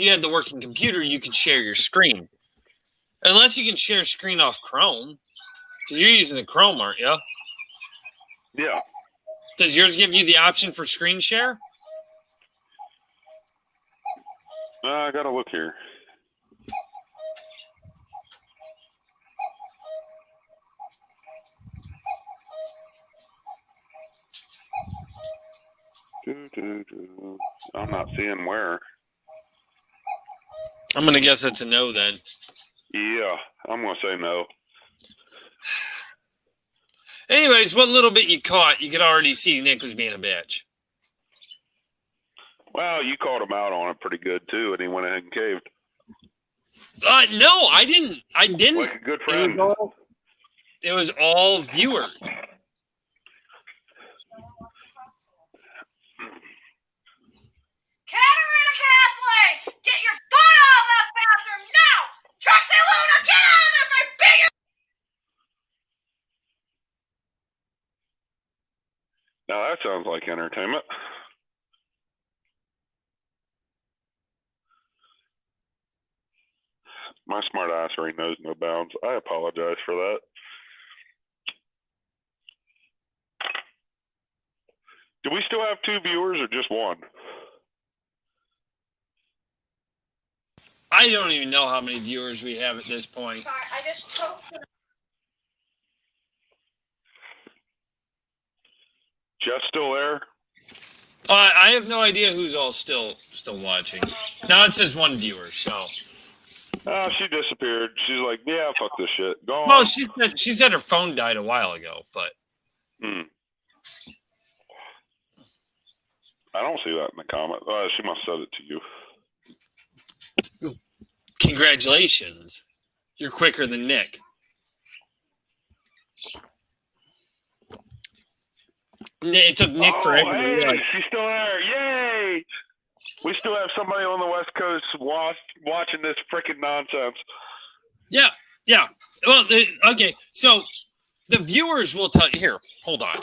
had the working computer, you could share your screen. Unless you can share screen off Chrome. Because you're using the Chrome, aren't you? Yeah. Does yours give you the option for screen share? I gotta look here. I'm not seeing where. I'm going to guess it's a no then. Yeah, I'm gonna say no. Anyways, what little bit you caught, you could already see Nick was being a bitch. Well, you called him out on it pretty good too, and he went ahead and caved. No, I didn't. I didn't. Like a good friend. It was all viewers. Katerina Catholic! Get your butt out of that bathroom now! Trixie Luna, get out of there, my biggest! Now that sounds like entertainment. My smart assery knows no bounds. I apologize for that. Do we still have 2 viewers or just 1? I don't even know how many viewers we have at this point. Sorry, I just choked it. Jess still there? I have no idea who's all still watching. Now it says 1 viewer, so. Oh, she disappeared. She's like, yeah, fuck this shit. Go on. Well, she said her phone died a while ago, but. I don't see that in the comment. She must have said it to you. Congratulations. You're quicker than Nick. It took Nick forever to Hey, realize. she's still there. Yay! We still have somebody on the West Coast watching this freaking nonsense. Yeah. Well, okay, so the viewers will tell you. Here, hold on.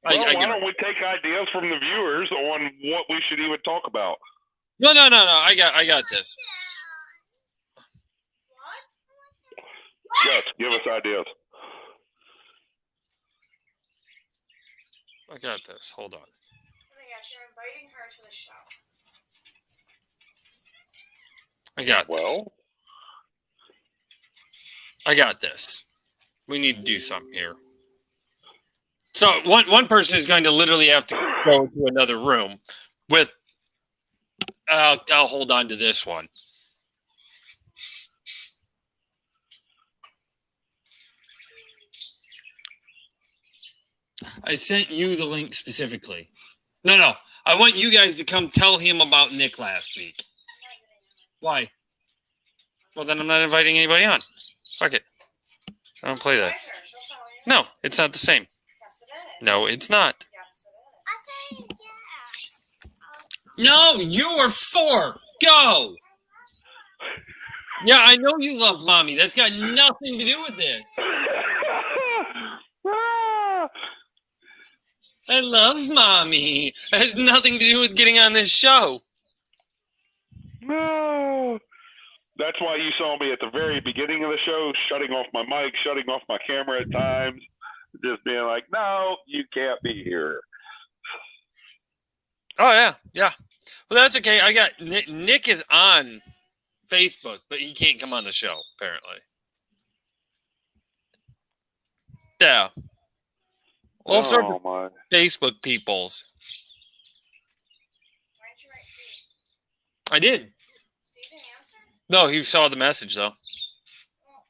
Well, why don't we take ideas from the viewers on what we should even talk about? No. I got this. What? Yes, give us ideas. I got this. Hold on. Oh my gosh, you're inviting her to the show. I got this. Well, I got this. We need to do something here. So one person is going to literally have to go to another room with. I'll hold on to this one. I sent you the link specifically. No. I want you guys to come tell him about Nick last week. Why? Well, then I'm not inviting anybody on. Fuck it. I don't play that. Invite her, she'll tell you. No, it's not the same. Yes, it is. No, it's not. Yes, it is. No, you are 4. Go. Yeah, I know you love mommy. That's got nothing to do with this. I love mommy. It has nothing to do with getting on this show. No. That's why you saw me at the very beginning of the show, shutting off my mic, shutting off my camera at times. just being like, no, you can't be here. Oh yeah. Well, that's okay. I got Nick is on Facebook, but he can't come on the show apparently. Yeah. All sorts of my. Facebook peoples. Why didn't you write Steve? I did. Steve didn't answer? No, he saw the message though. Well,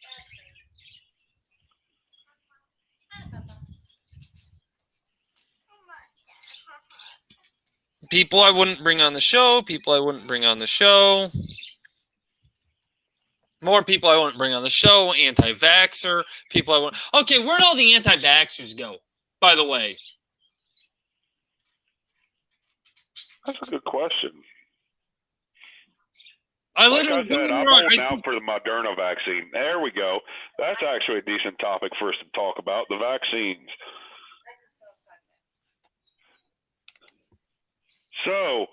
that's Steve. Hi, Papa. People I wouldn't bring on the show. People I wouldn't bring on the show. More people I wouldn't bring on the show. Anti-vaxxer. People I wouldn't. Okay, where'd all the anti-vaxxers go, by the way? That's a good question. I Like literally. I said, I'm holding out for the Moderna vaccine. There we go. That's actually a decent topic for us to talk about, the vaccines. I can still suck it. So,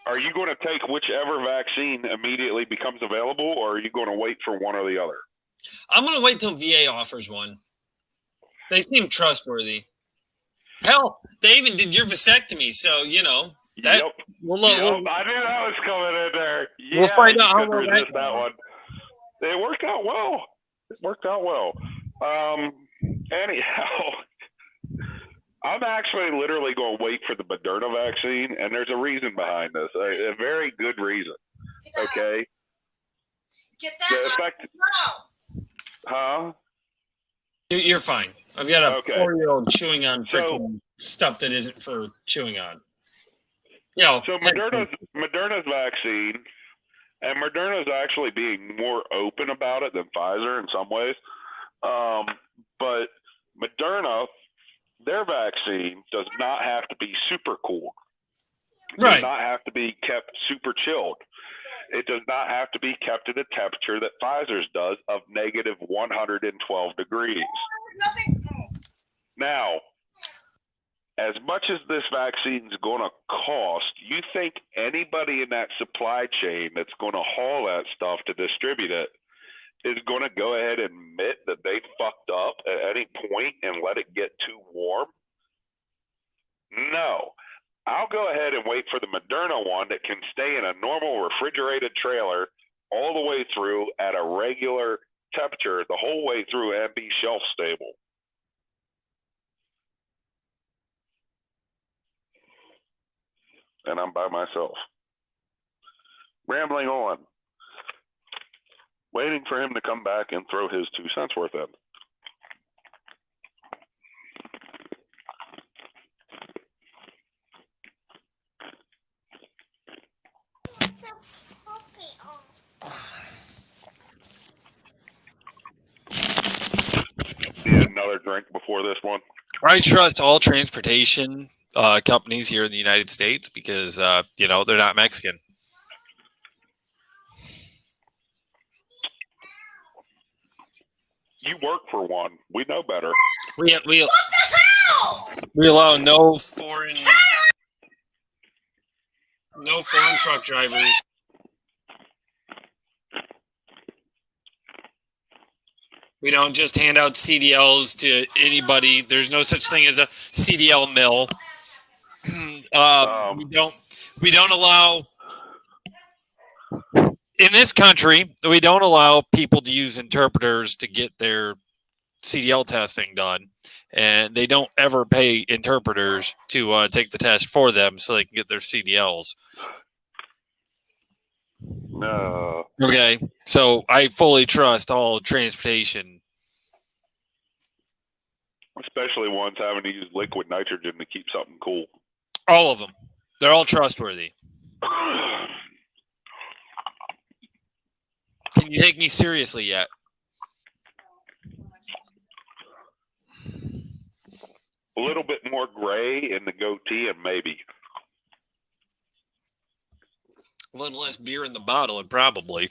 are you going to take whichever vaccine immediately becomes available, or are you going to wait for one or the other? I'm going to wait till VA offers one. They seem trustworthy. Hell, they even did your vasectomy, so, you know. That, Yep. we'll, I knew that was coming in there. Yeah, we'll find out how you couldn't well resist that one. It worked out well. Anyhow, I'm actually literally going to wait for the Moderna vaccine, and there's a reason behind this, a very good reason. Okay? Get The that effect, no. huh? You're fine. I've got a Okay. 4-year-old chewing on So- freaking stuff that isn't for chewing on. You know, So Moderna's vaccine, and Moderna's actually being more open about it than Pfizer in some ways. But Moderna, their vaccine does not have to be super cool. It does right. not have to be kept super chilled. It does not have to be kept at a temperature that Pfizer's does of negative 112 degrees. Nothing. Oh. Now, as much as this vaccine's going to cost, you think anybody in that supply chain that's going to haul that stuff to distribute it is going to go ahead and admit that they fucked up at any point and let it get too warm? No. I'll go ahead and wait for the Moderna one that can stay in a normal refrigerated trailer all the way through at a regular temperature the whole way through and be shelf stable. And I'm by myself. Rambling on. Waiting for him to come back and throw his 2 cents worth in. Need another drink before this one? I trust all transportation companies here in the United States because, you know, they're not Mexican. You work for one. We know better. We What the hell? we allow no foreign truck drivers. We don't just hand out CDLs to anybody. There's no such thing as a CDL mill. We don't allow in this country. We don't allow people to use interpreters to get their CDL testing done, and they don't ever pay interpreters to take the test for them so they can get their CDLs. No. Okay, so I fully trust all transportation. Especially ones having to use liquid nitrogen to keep something cool. All of them. They're all trustworthy. Can you take me seriously yet? A little bit more gray in the goatee and maybe. A little less beer in the bottle, and probably.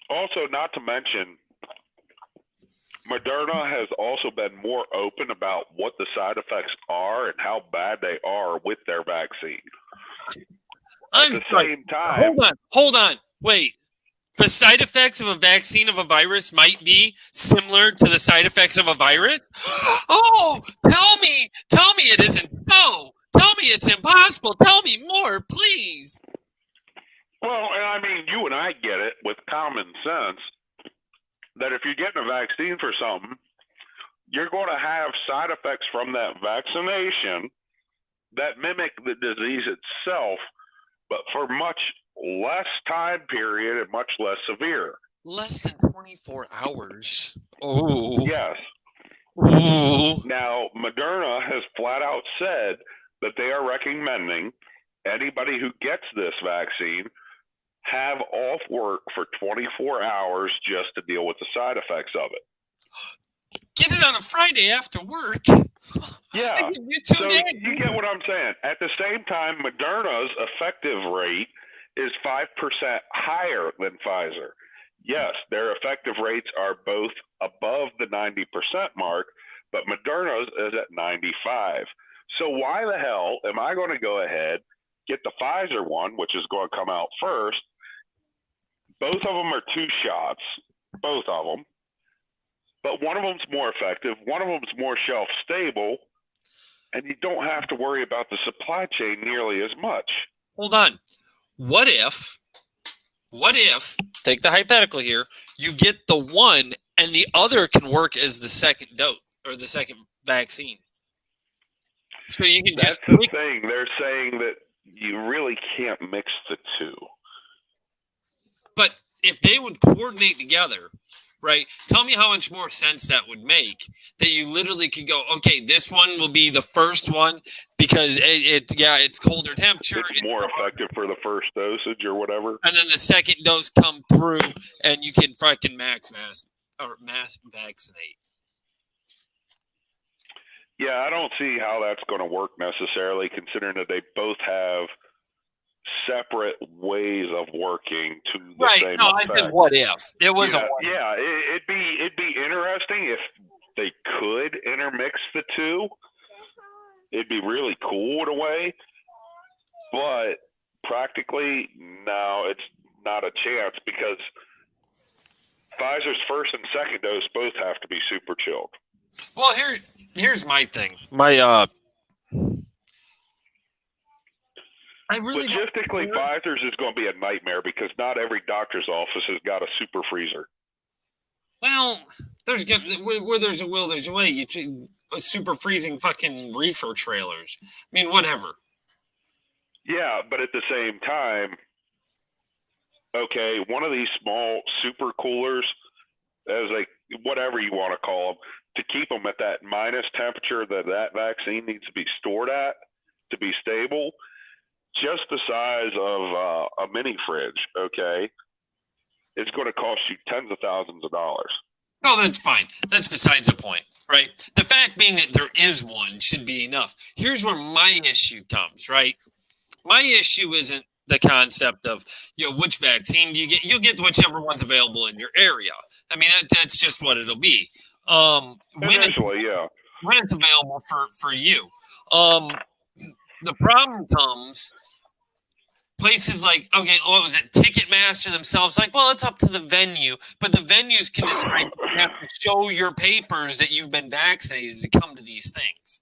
Also, not to mention, Moderna has also been more open about what the side effects are and how bad they are with their vaccine. At the same time, Hold on. Wait. the side effects of a vaccine of a virus might be similar to the side effects of a virus? Oh, tell me it isn't so. Tell me it's impossible. Tell me more, please. Well, and I mean, you and I get it with common sense that if you're getting a vaccine for something, you're going to have side effects from that vaccination that mimic the disease itself, but for much less time period and much less severe. Less than 24 hours. Oh. Yes. Ooh. Now, Moderna has flat out said that they are recommending anybody who gets this vaccine have off work for 24 hours just to deal with the side effects of it. Get it on a Friday after work. Yeah. You So you get what I'm saying. At the same time, Moderna's effective rate is 5% higher than Pfizer. Yes, their effective rates are both above the 90% mark, but Moderna's is at 95. So why the hell am I going to go ahead, get the Pfizer one, which is going to come out first? Both of them are 2 shots, both of them. But one of them's more effective, one of them's more shelf stable, and you don't have to worry about the supply chain nearly as much. Hold on. What if, take the hypothetical here, you get the one and the other can work as the second dose or the second vaccine? So you can That's just the thing. They're saying that you really can't mix the two. But if they would coordinate together, right? Tell me how much more sense that would make. That you literally could go, okay, this one will be the first one because it's colder temperature. It's more effective for the first dosage or whatever. And then the second dose come through, and you can fucking mass vaccinate. Yeah, I don't see how that's going to work necessarily, considering that they both have separate ways of working to the same effect. I said what if it was a one. Yeah, it'd be interesting if they could intermix the two. It'd be really cool in a way, but practically, no, it's not a chance because Pfizer's first and second dose both have to be super chilled. Well, here's my thing. Logistically, Pfizer's is going to be a nightmare because not every doctor's office has got a super freezer. Well, where there's a will, there's a way. You super freezing fucking reefer trailers. I mean, whatever. Yeah, but at the same time, okay, one of these small super coolers, whatever you want to call them, to keep them at that minus temperature that vaccine needs to be stored at to be stable, just the size of a mini fridge, okay, it's going to cost you tens of thousands of dollars. Oh, that's fine. That's besides the point, right? The fact being that there is one should be enough. Here's where my issue comes, right? My issue isn't the concept of, which vaccine do you get? You'll get whichever one's available in your area. I mean, that's just what it'll be. Eventually, when it's available for you. The problem comes places like, okay, what was it? Ticketmaster themselves, like, well, it's up to the venue, but the venues can decide you have to show your papers that you've been vaccinated to come to these things.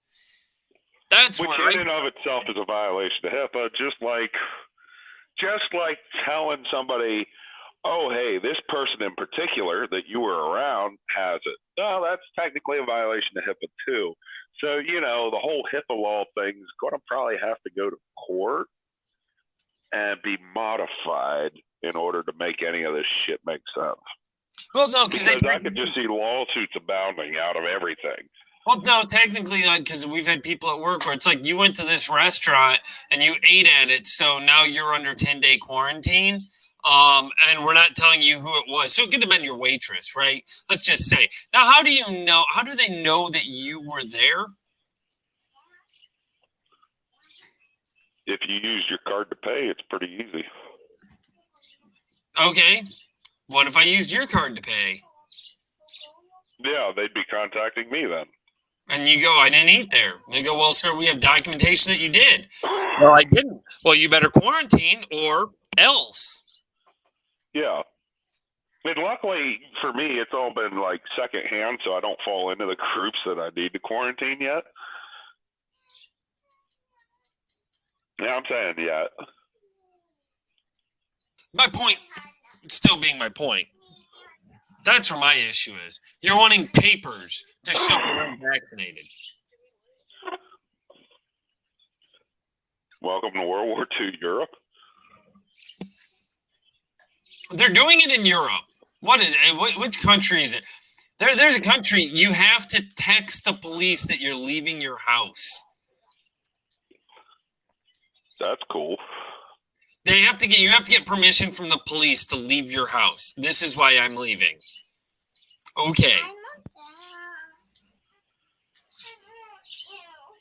That's which in and of itself is a violation of HIPAA, just like telling somebody, oh, hey, this person in particular that you were around has it. No, that's technically a violation of HIPAA too. So, the whole HIPAA law thing is going to probably have to go to court and be modified in order to make any of this shit make sense. Well, no, because I could just see lawsuits abounding out of everything. Well, no, technically, because we've had people at work where it's like you went to this restaurant and you ate at it, so now you're under 10-day quarantine, and we're not telling you who it was. So it could have been your waitress, right? Let's just say. Now, how do you know? How do they know that you were there? If you use your card to pay, it's pretty easy. Okay. What if I used your card to pay? Yeah, they'd be contacting me then. And you go, I didn't eat there. They go, well, sir, we have documentation that you did. Well, I didn't. Well, you better quarantine or else. Yeah. And luckily for me, it's all been like secondhand, so I don't fall into the groups that I need to quarantine yet. Yeah, I'm saying yet. My point, still being my point. That's where my issue is. You're wanting papers to show you're unvaccinated. Welcome to World War II Europe. They're doing it in Europe. What is it? Which country is it? There's a country you have to text the police that you're leaving your house. That's cool. You have to get permission from the police to leave your house. This is why I'm leaving. Okay.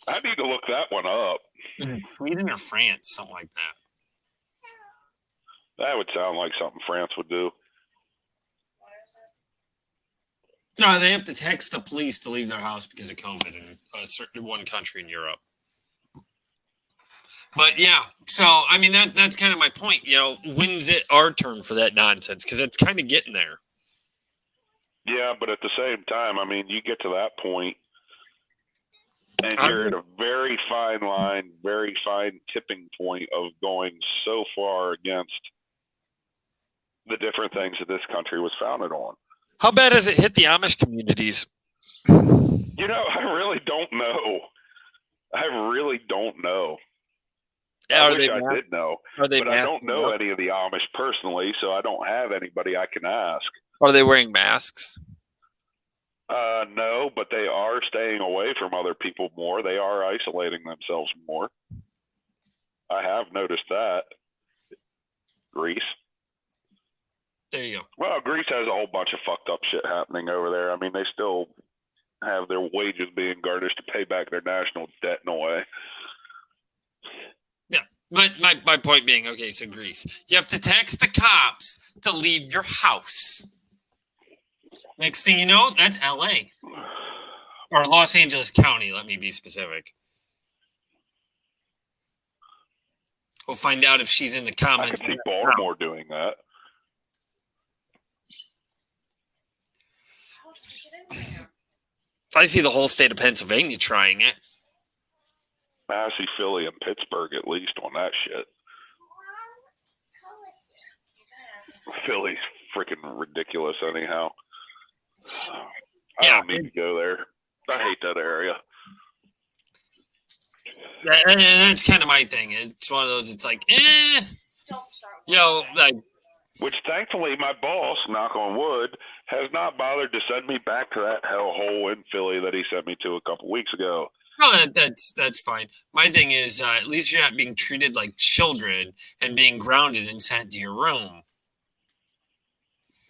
I need to look that one up. Sweden or France, something like that. That would sound like something France would do. No, they have to text the police to leave their house because of COVID in a certain one country in Europe. But yeah, so I mean that's kind of my point. You know, when's it our turn for that nonsense? Because it's kind of getting there. Yeah, but at the same time, I mean, you get to that point, and you're at a very fine line, very fine tipping point of going so far against the different things that this country was founded on. How bad has it hit the Amish communities? You know, I really don't know. I really don't know. Yeah, I wish I did know, but I don't know up? any of the Amish personally, so I don't have anybody I can ask. Are they wearing masks? No, but they are staying away from other people more. They are isolating themselves more. I have noticed that. Greece. There you go. Well, Greece has a whole bunch of fucked up shit happening over there. I mean, they still have their wages being garnished to pay back their national debt in a way. Yeah, but my point being, okay, so Greece. You have to text the cops to leave your house. Next thing you know, that's LA. Or Los Angeles County, let me be specific. We'll find out if she's in the I comments. could see Baltimore doing that. I see the whole state of Pennsylvania trying it. I see Philly and Pittsburgh at least on that shit. Philly's freaking ridiculous anyhow. I don't need to go there. I hate that area. And that's kind of my thing. It's one of those, it's like, like. Which thankfully my boss, knock on wood, has not bothered to send me back to that hellhole in Philly that he sent me to a couple weeks ago. No, that's fine. My thing is, at least you're not being treated like children and being grounded and sent to your room.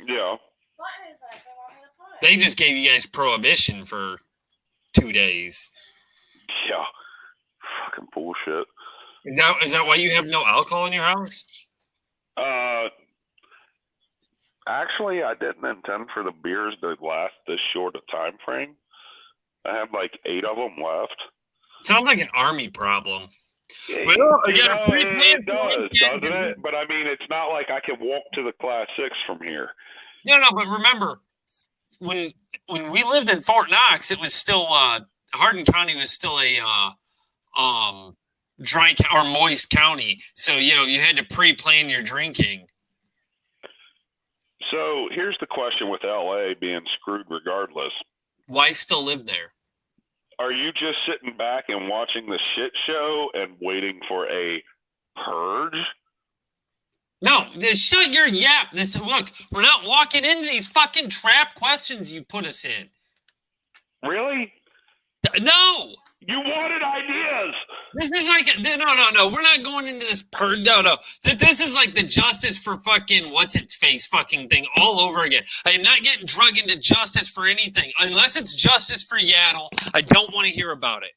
Yeah. They just gave you guys prohibition for 2 days. Yeah. Fucking bullshit. Is that why you have no alcohol in your house? Actually, I didn't intend for the beers to last this short a time frame. I have like 8 of them left. Sounds like an army problem. It does, doesn't it? But I mean, it's not like I can walk to the Class 6 from here. No, but remember, when we lived in Fort Knox, it was still Hardin County was still a dry or moist county. So you had to pre-plan your drinking. So here's the question with LA being screwed regardless. Why still live there? Are you just sitting back and watching the shit show and waiting for a purge? No, shut your yap. Look, we're not walking into these fucking trap questions you put us in. Really? No. You wanted ideas. This is like no. We're not going into this no. This is like the justice for fucking what's its face fucking thing all over again. I am not getting drug into justice for anything unless it's justice for Yaddle. I don't want to hear about it.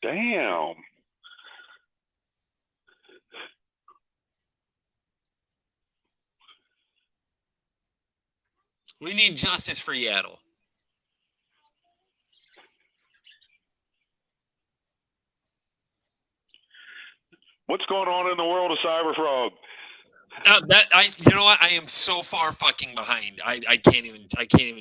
Damn. We need justice for Yaddle. What's going on in the world of Cyberfrog? You know what? I am so far fucking behind. I can't even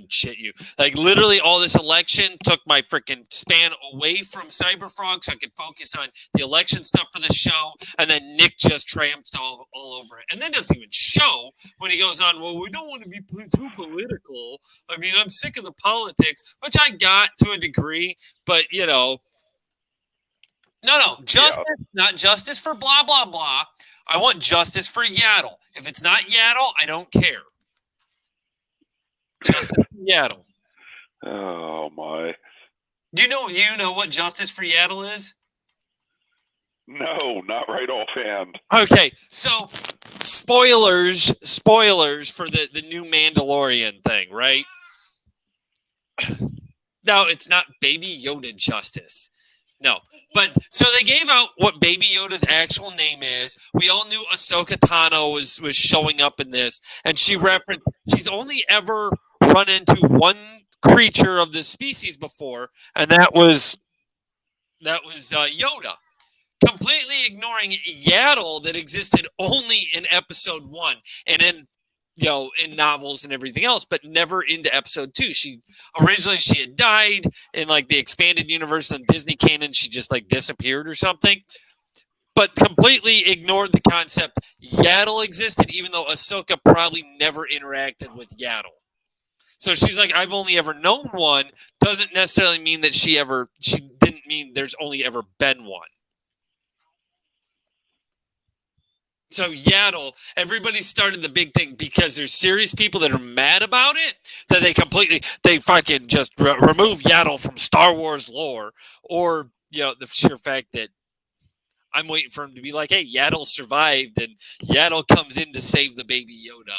shit you. Like literally, all this election took my freaking span away from Cyberfrog, so I could focus on the election stuff for the show. And then Nick just tramped all over it, and then doesn't even show when he goes on. Well, we don't want to be too political. I mean, I'm sick of the politics, which I got to a degree, but you know, no, justice, not justice for blah blah blah. I want justice for Yaddle. If it's not Yaddle, I don't care. Justice for Yaddle. Oh my! You know what justice for Yaddle is? No, not right offhand. Okay, so spoilers for the new Mandalorian thing, right? No, it's not Baby Yoda justice. No, but so they gave out what Baby Yoda's actual name is. We all knew Ahsoka Tano was showing up in this, and she's only ever run into one creature of this species before, and that was Yoda, completely ignoring Yaddle that existed only in episode 1 and in novels and everything else, but never into episode 2. She had died in like the expanded universe and Disney canon. She just like disappeared or something, but completely ignored the concept Yaddle existed, even though Ahsoka probably never interacted with Yaddle. So she's like, I've only ever known one. Doesn't necessarily mean that she didn't mean there's only ever been one. So Yaddle, everybody started the big thing because there's serious people that are mad about it, that they fucking just remove Yaddle from Star Wars lore, or the sheer fact that I'm waiting for him to be like, hey, Yaddle survived, and Yaddle comes in to save the Baby Yoda,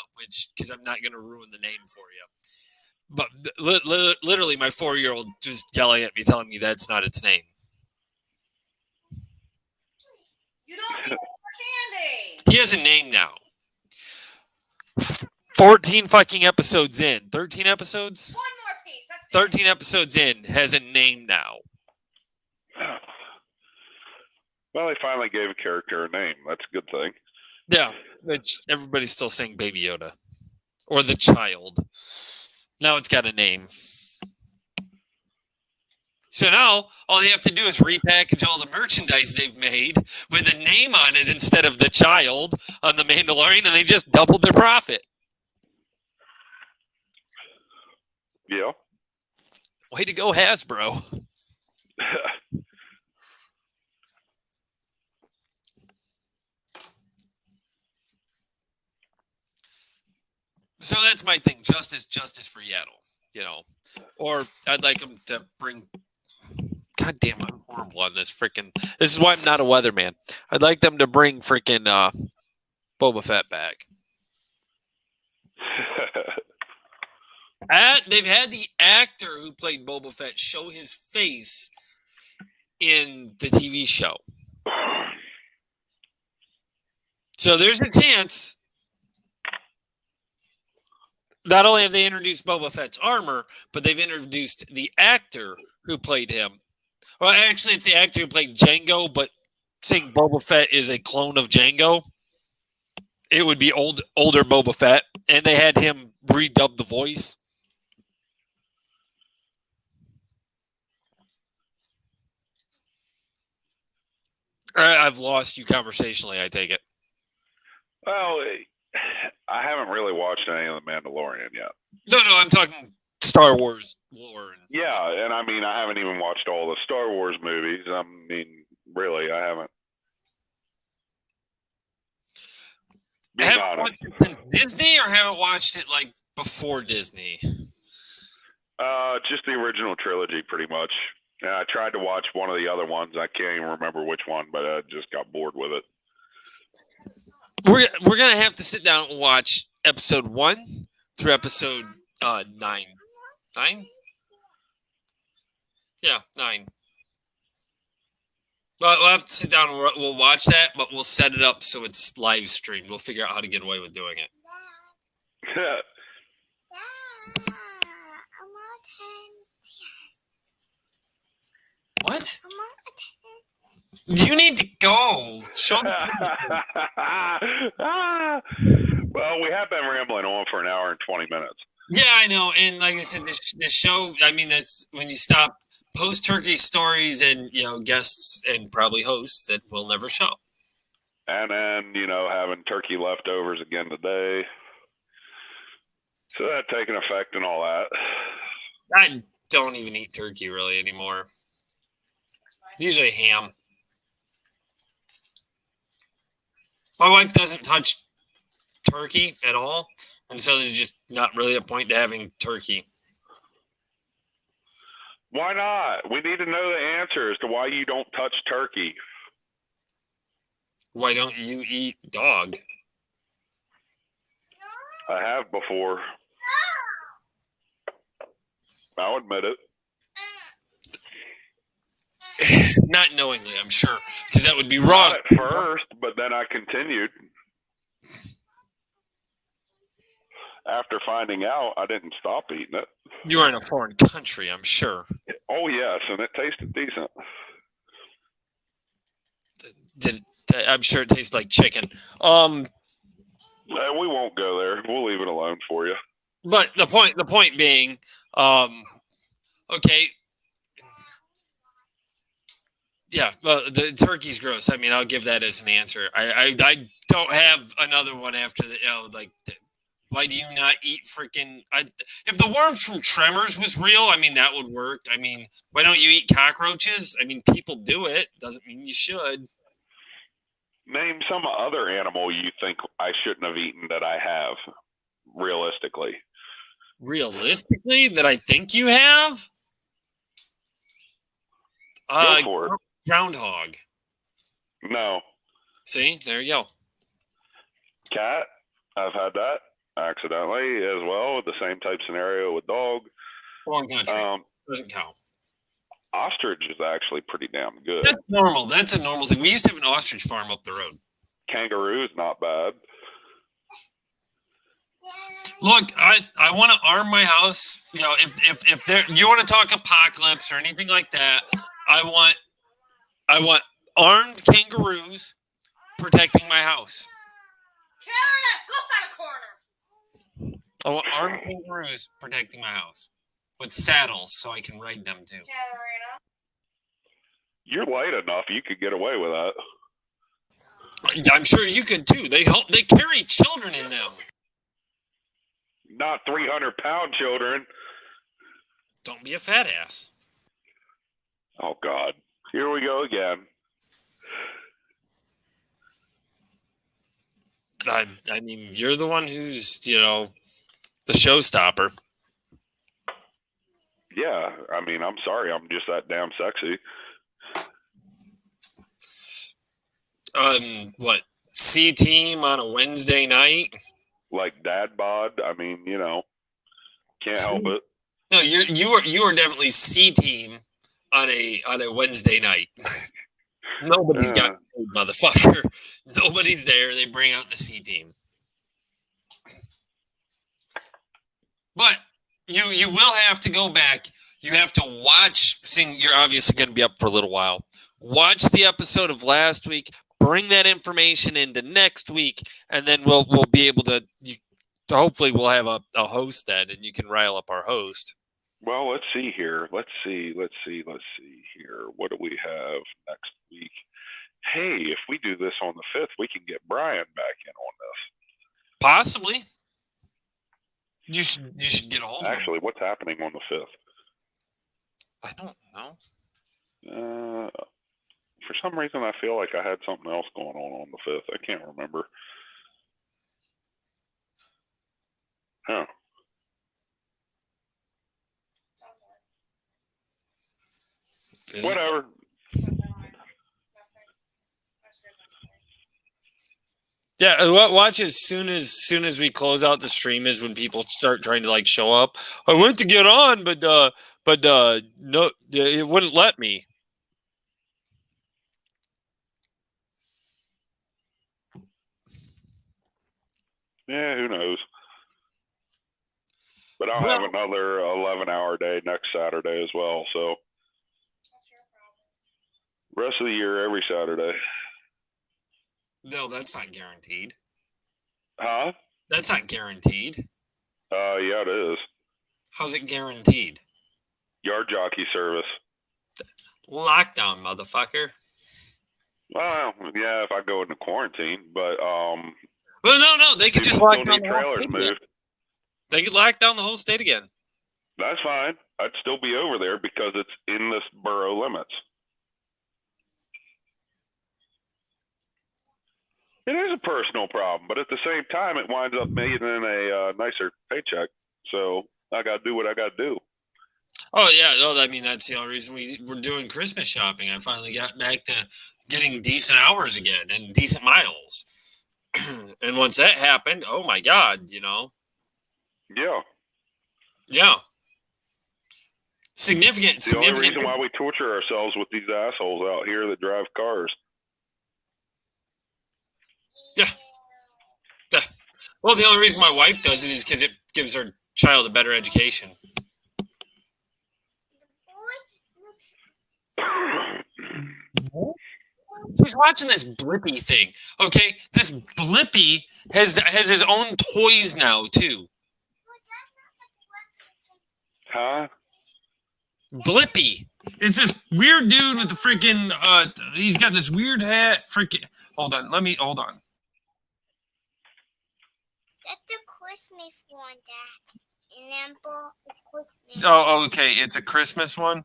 because I'm not going to ruin the name for you. But literally, my 4-year-old just yelling at me, telling me that's not its name. You don't need candy. He has a name now. 14 fucking episodes in. 13 episodes? One more piece. That's 13 episodes in, has a name now. Well, they finally gave a character a name. That's a good thing. Yeah, which everybody's still saying Baby Yoda. Or the child. Now it's got a name. So now all they have to do is repackage all the merchandise they've made with a name on it instead of the child on the Mandalorian, and they just doubled their profit. Yeah. Way to go, Hasbro. So that's my thing. Justice for Yaddle, Or I'd like them to bring... God damn, I'm horrible on this freaking... This is why I'm not a weatherman. I'd like them to bring freaking Boba Fett back. They've had the actor who played Boba Fett show his face in the TV show. So there's a chance... Not only have they introduced Boba Fett's armor, but they've introduced the actor who played him. Well, actually, it's the actor who played Jango, but saying Boba Fett is a clone of Jango, it would be older Boba Fett, and they had him redub the voice. I've lost you conversationally, I take it. Well, I haven't really watched any of The Mandalorian yet. No, I'm talking Star Wars lore. Yeah, and I mean, I haven't even watched all the Star Wars movies. I mean, really, I haven't. Haven't watched it since Disney, or haven't watched it like before Disney? Just the original trilogy, pretty much. I tried to watch one of the other ones. I can't even remember which one, but I just got bored with it. We're gonna have to sit down and watch episode 1 through episode 9. 9? Yeah, 9. But we'll have to sit down and we'll watch that, but we'll set it up so it's live streamed. We'll figure out how to get away with doing it. What? You need to go. Show the Well, we have been rambling on for an hour and 20 minutes. Yeah, I know. And like I said, this show, I mean, that's when you stop post-turkey stories and, guests and probably hosts that will never show. And then, having turkey leftovers again today. So that taking effect and all that. I don't even eat turkey really anymore. Usually ham. My wife doesn't touch turkey at all, and so there's just not really a point to having turkey. Why not? We need to know the answer as to why you don't touch turkey. Why don't you eat dog? I have before. I'll admit it. Not knowingly, I'm sure, because that would be wrong. Not at first, but then I continued. After finding out, I didn't stop eating it. You were in a foreign country, I'm sure. Oh, yes, and it tasted decent. I'm sure it tastes like chicken. We won't go there. We'll leave it alone for you. But the point being, okay. Yeah, well, the turkey's gross. I mean, I'll give that as an answer. I don't have another one after the, why do you not eat freaking? If the worms from Tremors was real, I mean, that would work. I mean, why don't you eat cockroaches? I mean, people do it. Doesn't mean you should. Name some other animal you think I shouldn't have eaten that I have, realistically. Realistically, that I think you have? Go for it. Groundhog. No. See, there you go. Cat, I've had that accidentally as well, with the same type scenario with dog. Foreign country. Doesn't count. Ostrich is actually pretty damn good. That's normal. That's a normal thing. We used to have an ostrich farm up the road. Kangaroo is not bad. Look, I want to arm my house. If there you want to talk apocalypse or anything like that, I want armed kangaroos protecting my house. Carolina, go find a corner. I want armed kangaroos protecting my house with saddles so I can ride them too. Carolina. You're light enough, you could get away with that. I'm sure you could too. They carry children in them. Not 300-pound children. Don't be a fat ass. Oh, God. Here we go again. I mean, you're the one who's, the showstopper. Yeah, I mean, I'm sorry. I'm just that damn sexy. What? C-team on a Wednesday night? Like dad bod. I mean, can't help it. No, you are definitely C-team on a Wednesday night. Nobody's got motherfucker. Nobody's there. They bring out the C-team. But you will have to go back. You have to watch. You're obviously going to be up for a little while. Watch the episode of last week. Bring that information into next week, and then we'll be able to. Hopefully, we'll have a host then, and you can rile up our host. Well, let's see here. Let's see here. What do we have next week? Hey, if we do this on the 5th, we can get Brian back in on this. Possibly. You should get a hold of him. Actually, what's happening on the 5th? I don't know. For some reason, I feel like I had something else going on the 5th. I can't remember. Huh. Whatever. Yeah, watch as soon as we close out the stream is when people start trying to show up. I went to get on, but no, it wouldn't let me. Yeah, who knows? But I'll have another 11-hour day next Saturday as well. So Rest of the year, every Saturday. No, that's not guaranteed. Huh? That's not guaranteed. Yeah, it is. How's it guaranteed? Yard jockey service. Lockdown, motherfucker. Well, yeah, if I go into quarantine, but Well, no, they could just people lock still down need the whole trailers state again. moved. They could lock down the whole state again. That's fine. I'd still be over there because it's in this borough limits. It is a personal problem, but at the same time, it winds up making a nicer paycheck. So I got to do what I got to do. Oh, yeah. Oh, I mean, that's the only reason we're doing Christmas shopping. I finally got back to getting decent hours again and decent miles. And once that happened, oh, my God, you know. Yeah. Yeah. Significant. The only reason why we torture ourselves with these assholes out here that drive cars. Yeah. Well, the only reason my wife does it is because it gives her child a better education. She's watching this Blippy thing. Okay, this Blippy has his own toys now too. Huh? Blippy. It's this weird dude with the freaking. He's got this weird hat. Freaking. Hold on. That's the Christmas one, Dad. And then Christmas. Oh, okay. It's a Christmas one.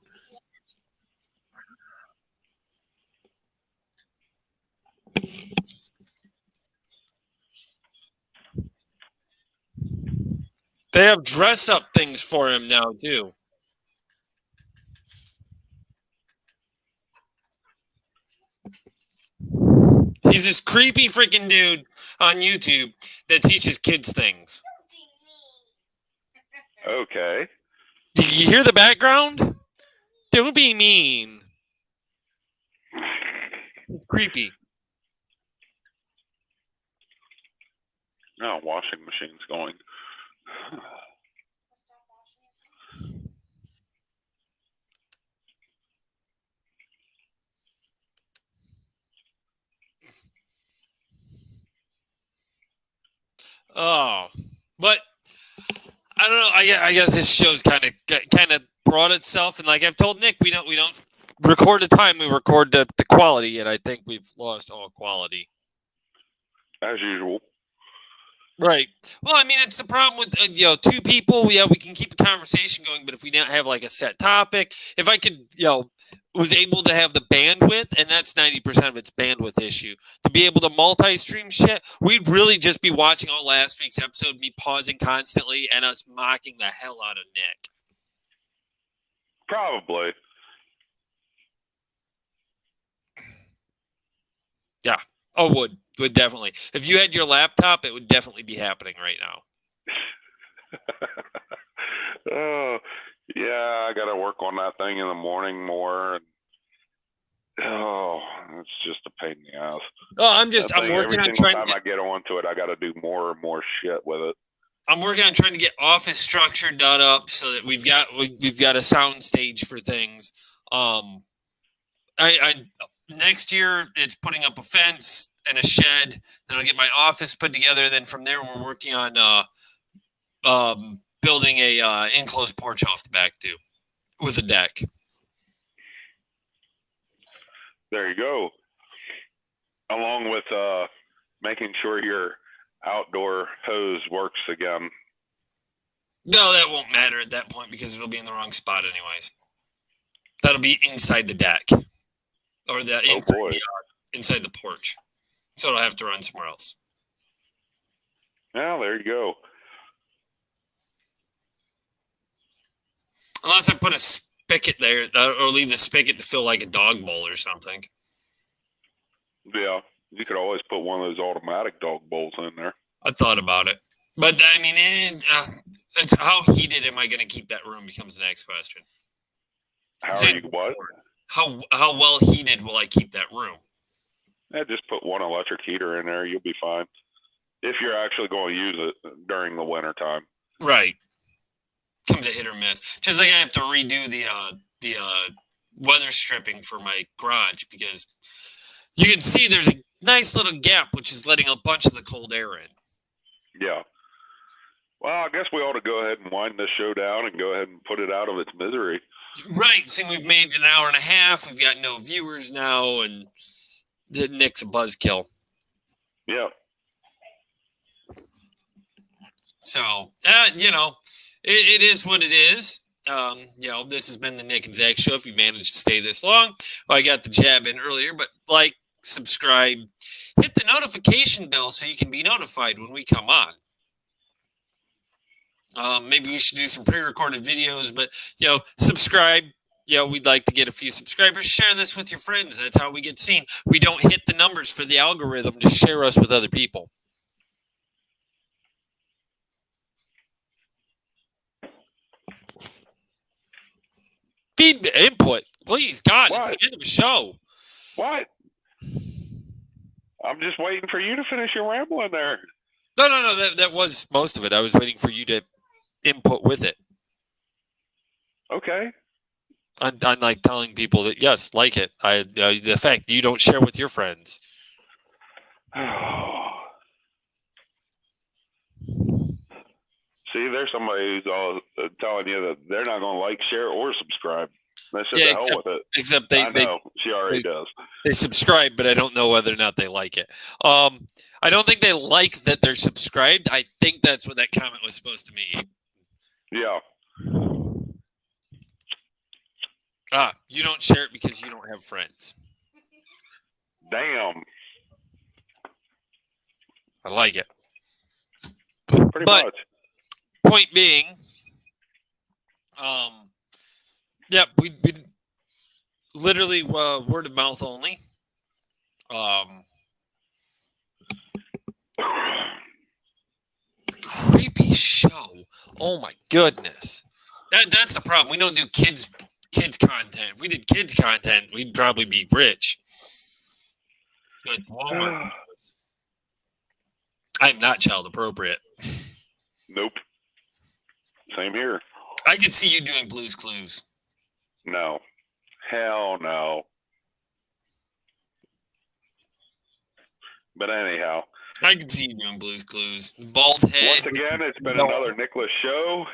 They have dress-up things for him now too. He's this creepy freaking dude on YouTube that teaches kids things. Okay. Did you hear the background? Don't be mean. It's creepy. Oh, washing machine's going. Oh, but I don't know. I guess this show's kind of brought itself, and like I've told Nick, we don't record the time, we record the quality, and I think we've lost all quality. As usual. Right. Well, I mean, it's the problem with two people. Yeah, we can keep a conversation going, but if we don't have like a set topic, if I could, was able to have the bandwidth, and that's 90% of its bandwidth issue, to be able to multi-stream shit, we'd really just be watching all last week's episode, me pausing constantly, and us mocking the hell out of Nick. Probably. Yeah. Oh, would definitely. If you had your laptop, it would definitely be happening right now. Oh, yeah, I got to work on that thing in the morning more. And, it's just a pain in the ass. Oh, I'm working on trying to I get onto it, I got to do more and more shit with it. I'm working on trying to get office structure done up so that we've got a sound stage for things. Next year it's putting up a fence and a shed. Then I'll get my office put together. Then from there we're working on building a enclosed porch off the back too, with a deck. There you go. Along with making sure your outdoor hose works again. No, that won't matter at that point because it'll be in the wrong spot anyways. That'll be inside the deck. Or inside the porch. So it'll have to run somewhere else. Well, there you go. Unless I put a spigot there, or leave the spigot to feel like a dog bowl or something. Yeah, you could always put one of those automatic dog bowls in there. I thought about it. But, I mean, it's how heated am I going to keep that room becomes the next question. What? How well heated will I keep that room? Yeah, just put one electric heater in there. You'll be fine. If you're actually going to use it during the winter time. Right. Comes a hit or miss. Just like I have to redo weather stripping for my garage because you can see there's a nice little gap which is letting a bunch of the cold air in. Yeah. Well, I guess we ought to go ahead and wind this show down and go ahead and put it out of its misery. Right. See, we've made an hour and a half. We've got no viewers now, and Nick's a buzzkill. Yeah. So, it is what it is. This has been the Nick and Zac Show. If you managed to stay this long, I got the jab in earlier, but like, subscribe, hit the notification bell so you can be notified when we come on. Maybe we should do some pre-recorded videos, but, subscribe. We'd like to get a few subscribers. Share this with your friends. That's how we get seen. We don't hit the numbers for the algorithm to share us with other people. Feed input, please. God, What? It's the end of the show. What? I'm just waiting for you to finish your rambling there. No. That was most of it. I was waiting for you to input with it. Okay. I'm like telling people that, yes, like it. The fact you don't share with your friends. See, there's somebody who's all telling you that they're not going to like, share, or subscribe. They said Yeah, the hell with it. Except I know. She already does. They subscribe, but I don't know whether or not they like it. I don't think they like that they're subscribed. I think that's what that comment was supposed to mean. Yeah. You don't share it because you don't have friends. Damn. I like it. Pretty But- much. Point being, we literally word of mouth only. Creepy show. Oh my goodness. That's the problem. We don't do kids content. If we did kids content, we'd probably be rich. But I'm not child appropriate. Nope. Same here. I could see you doing Blue's Clues. No. Hell no. But anyhow. I could see you doing Blue's Clues. Bald head. Once again, it's been another Nicholas show.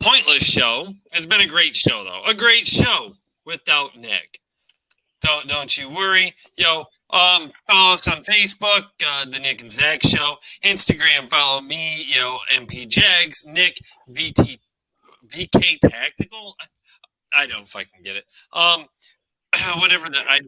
Pointless show. It's been a great show, though. A great show without Nick. Don't you worry. Follow us on Facebook, the Nick and Zac Show. Instagram, follow me, MP Jags, Nick, VK Tactical. I don't fucking get it. Whatever that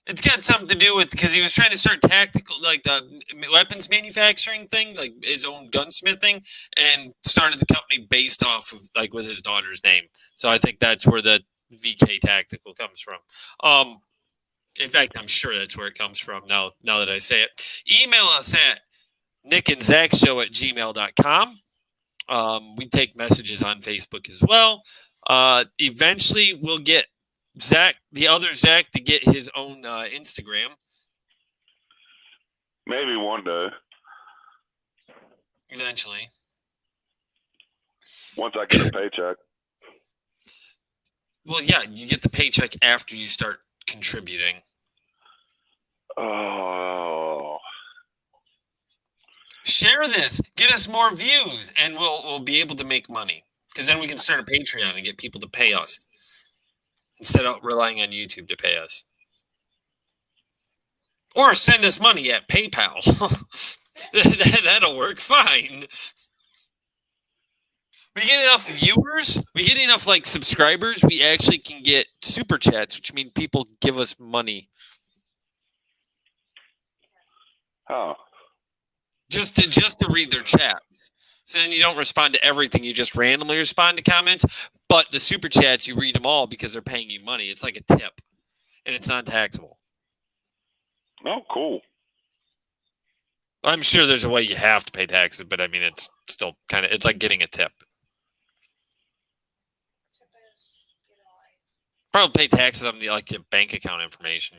it's got something to do with, because he was trying to start tactical, like the weapons manufacturing thing, like his own gunsmithing, and started the company based off of, like, with his daughter's name. So I think that's where the VK Tactical comes from. In fact, I'm sure that's where it comes from now that I say it. Email us at nickandzacshow@gmail.com. We take messages on Facebook as well. Eventually, we'll get the other Zach, to get his own Instagram. Maybe one day. Eventually. Once I get a paycheck. Well, yeah, you get the paycheck after you start contributing. Oh. Share this. Get us more views, and we'll be able to make money. Because then we can start a Patreon and get people to pay us, instead of relying on YouTube to pay us. Or send us money at PayPal. That'll work fine. We get enough viewers, we get enough subscribers, we actually can get super chats, which means people give us money. Oh. Just to read their chats. So then you don't respond to everything, you just randomly respond to comments. But the super chats, you read them all because they're paying you money. It's like a tip, and it's not taxable. Oh, cool. I'm sure there's a way you have to pay taxes, but I mean, it's still it's like getting a tip. Probably pay taxes on your bank account information,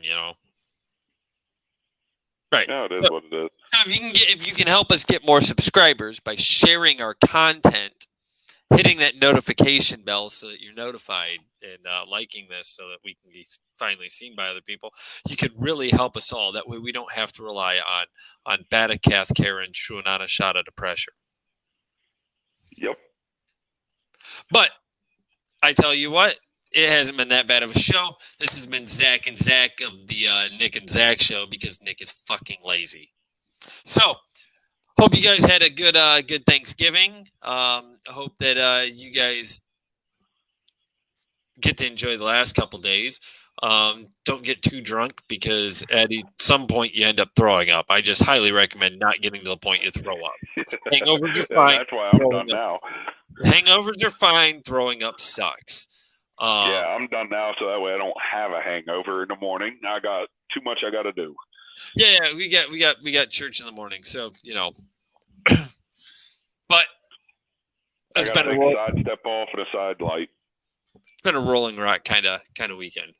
Right. Yeah, it is what it is. So if you can help us get more subscribers by sharing our content hitting that notification bell so that you're notified and liking this so that we can be finally seen by other people, you could really help us all. That way we don't have to rely on Batakath Karen Shuanana Shada to pressure. Yep. But I tell you what, it hasn't been that bad of a show. This has been Zac and Zac of the Nick and Zac Show because Nick is fucking lazy. So, hope you guys had a good Thanksgiving. I hope that you guys get to enjoy the last couple days. Don't get too drunk because at some point you end up throwing up. I just highly recommend not getting to the point you throw up. Hangovers are fine. That's why I'm done now. Hangovers are fine. Throwing up sucks. Yeah, I'm done now, so that way I don't have a hangover in the morning. I got too much I got to do. Yeah, we got church in the morning, so but it's been a side step off and a side light. It's been a Rolling Rock kind of weekend.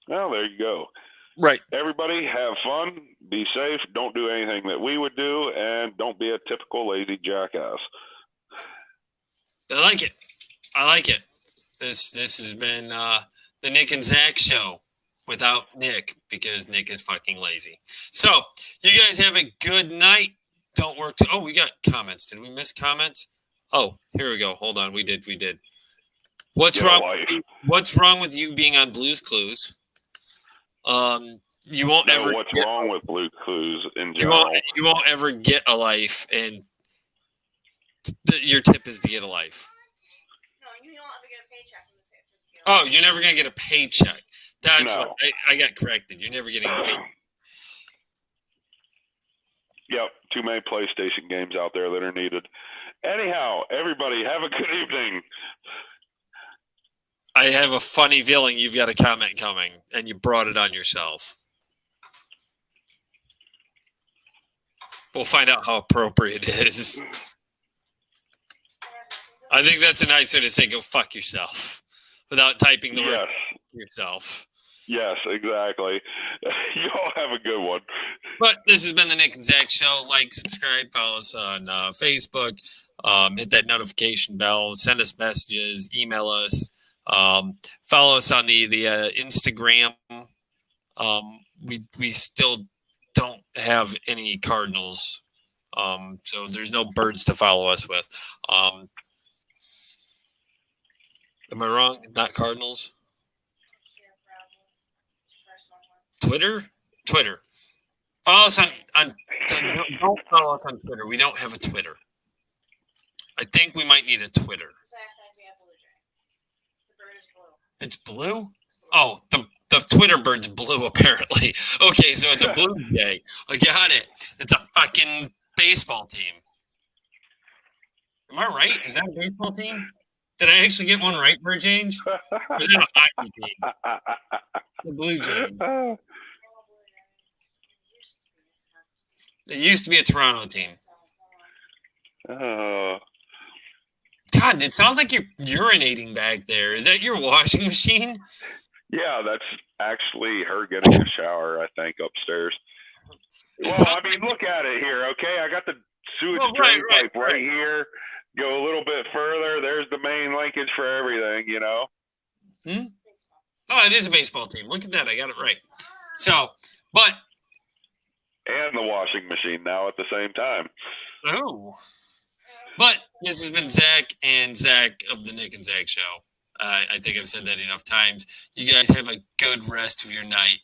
Well, there you go. Right. Everybody have fun, be safe, don't do anything that we would do, and don't be a typical lazy jackass. I like it. This has been the Nick and Zac Show without Nick because Nick is fucking lazy. So you guys have a good night. Don't work too. Oh, we got comments. Did we miss comments? Oh, here we go. Hold on. We did. What's wrong with you being on Blue's Clues? You won't ever. What's wrong with Blue's Clues in general? You won't ever get a life, and your tip is to get a life. No, you won't ever get a paycheck from this. Oh, you're never gonna get a paycheck. That's what I got corrected. You're never getting a paycheck. Yep, too many PlayStation games out there that are needed. Anyhow, everybody have a good evening. I have a funny feeling you've got a comment coming, and you brought it on yourself. We'll find out how appropriate it is. I think that's a nice way to say go fuck yourself without typing the word yourself. Yes, exactly. You all have a good one. But this has been the Nick and Zac Show. Like, subscribe, follow us on Facebook. Hit that notification bell. Send us messages. Email us. Follow us on the Instagram. We still don't have any Cardinals. So there's no birds to follow us with. Am I wrong? Not Cardinals? Twitter. Follow us on don't follow us on Twitter. We don't have a Twitter. I think we might need a Twitter. It's blue? Oh, the Twitter bird's blue, apparently. Okay, so it's a blue jay. I got it. It's a fucking baseball team. Am I right? Is that a baseball team? Did I actually get one right for a change? Or is that a hockey team? The Blue Jays. It used to be a Toronto team. God, it sounds like you're urinating back there. Is that your washing machine? Yeah, that's actually her getting a shower, I think, upstairs. Well, I mean, look at it here, okay? I got the sewage drain pipe right here. Go a little bit further. There's the main linkage for everything, you know? Oh, it is a baseball team. Look at that. I got it right. So, but. And the washing machine now at the same time. Oh. But this has been Zac and Zac of the Nick and Zac Show. I think I've said that enough times. You guys have a good rest of your night.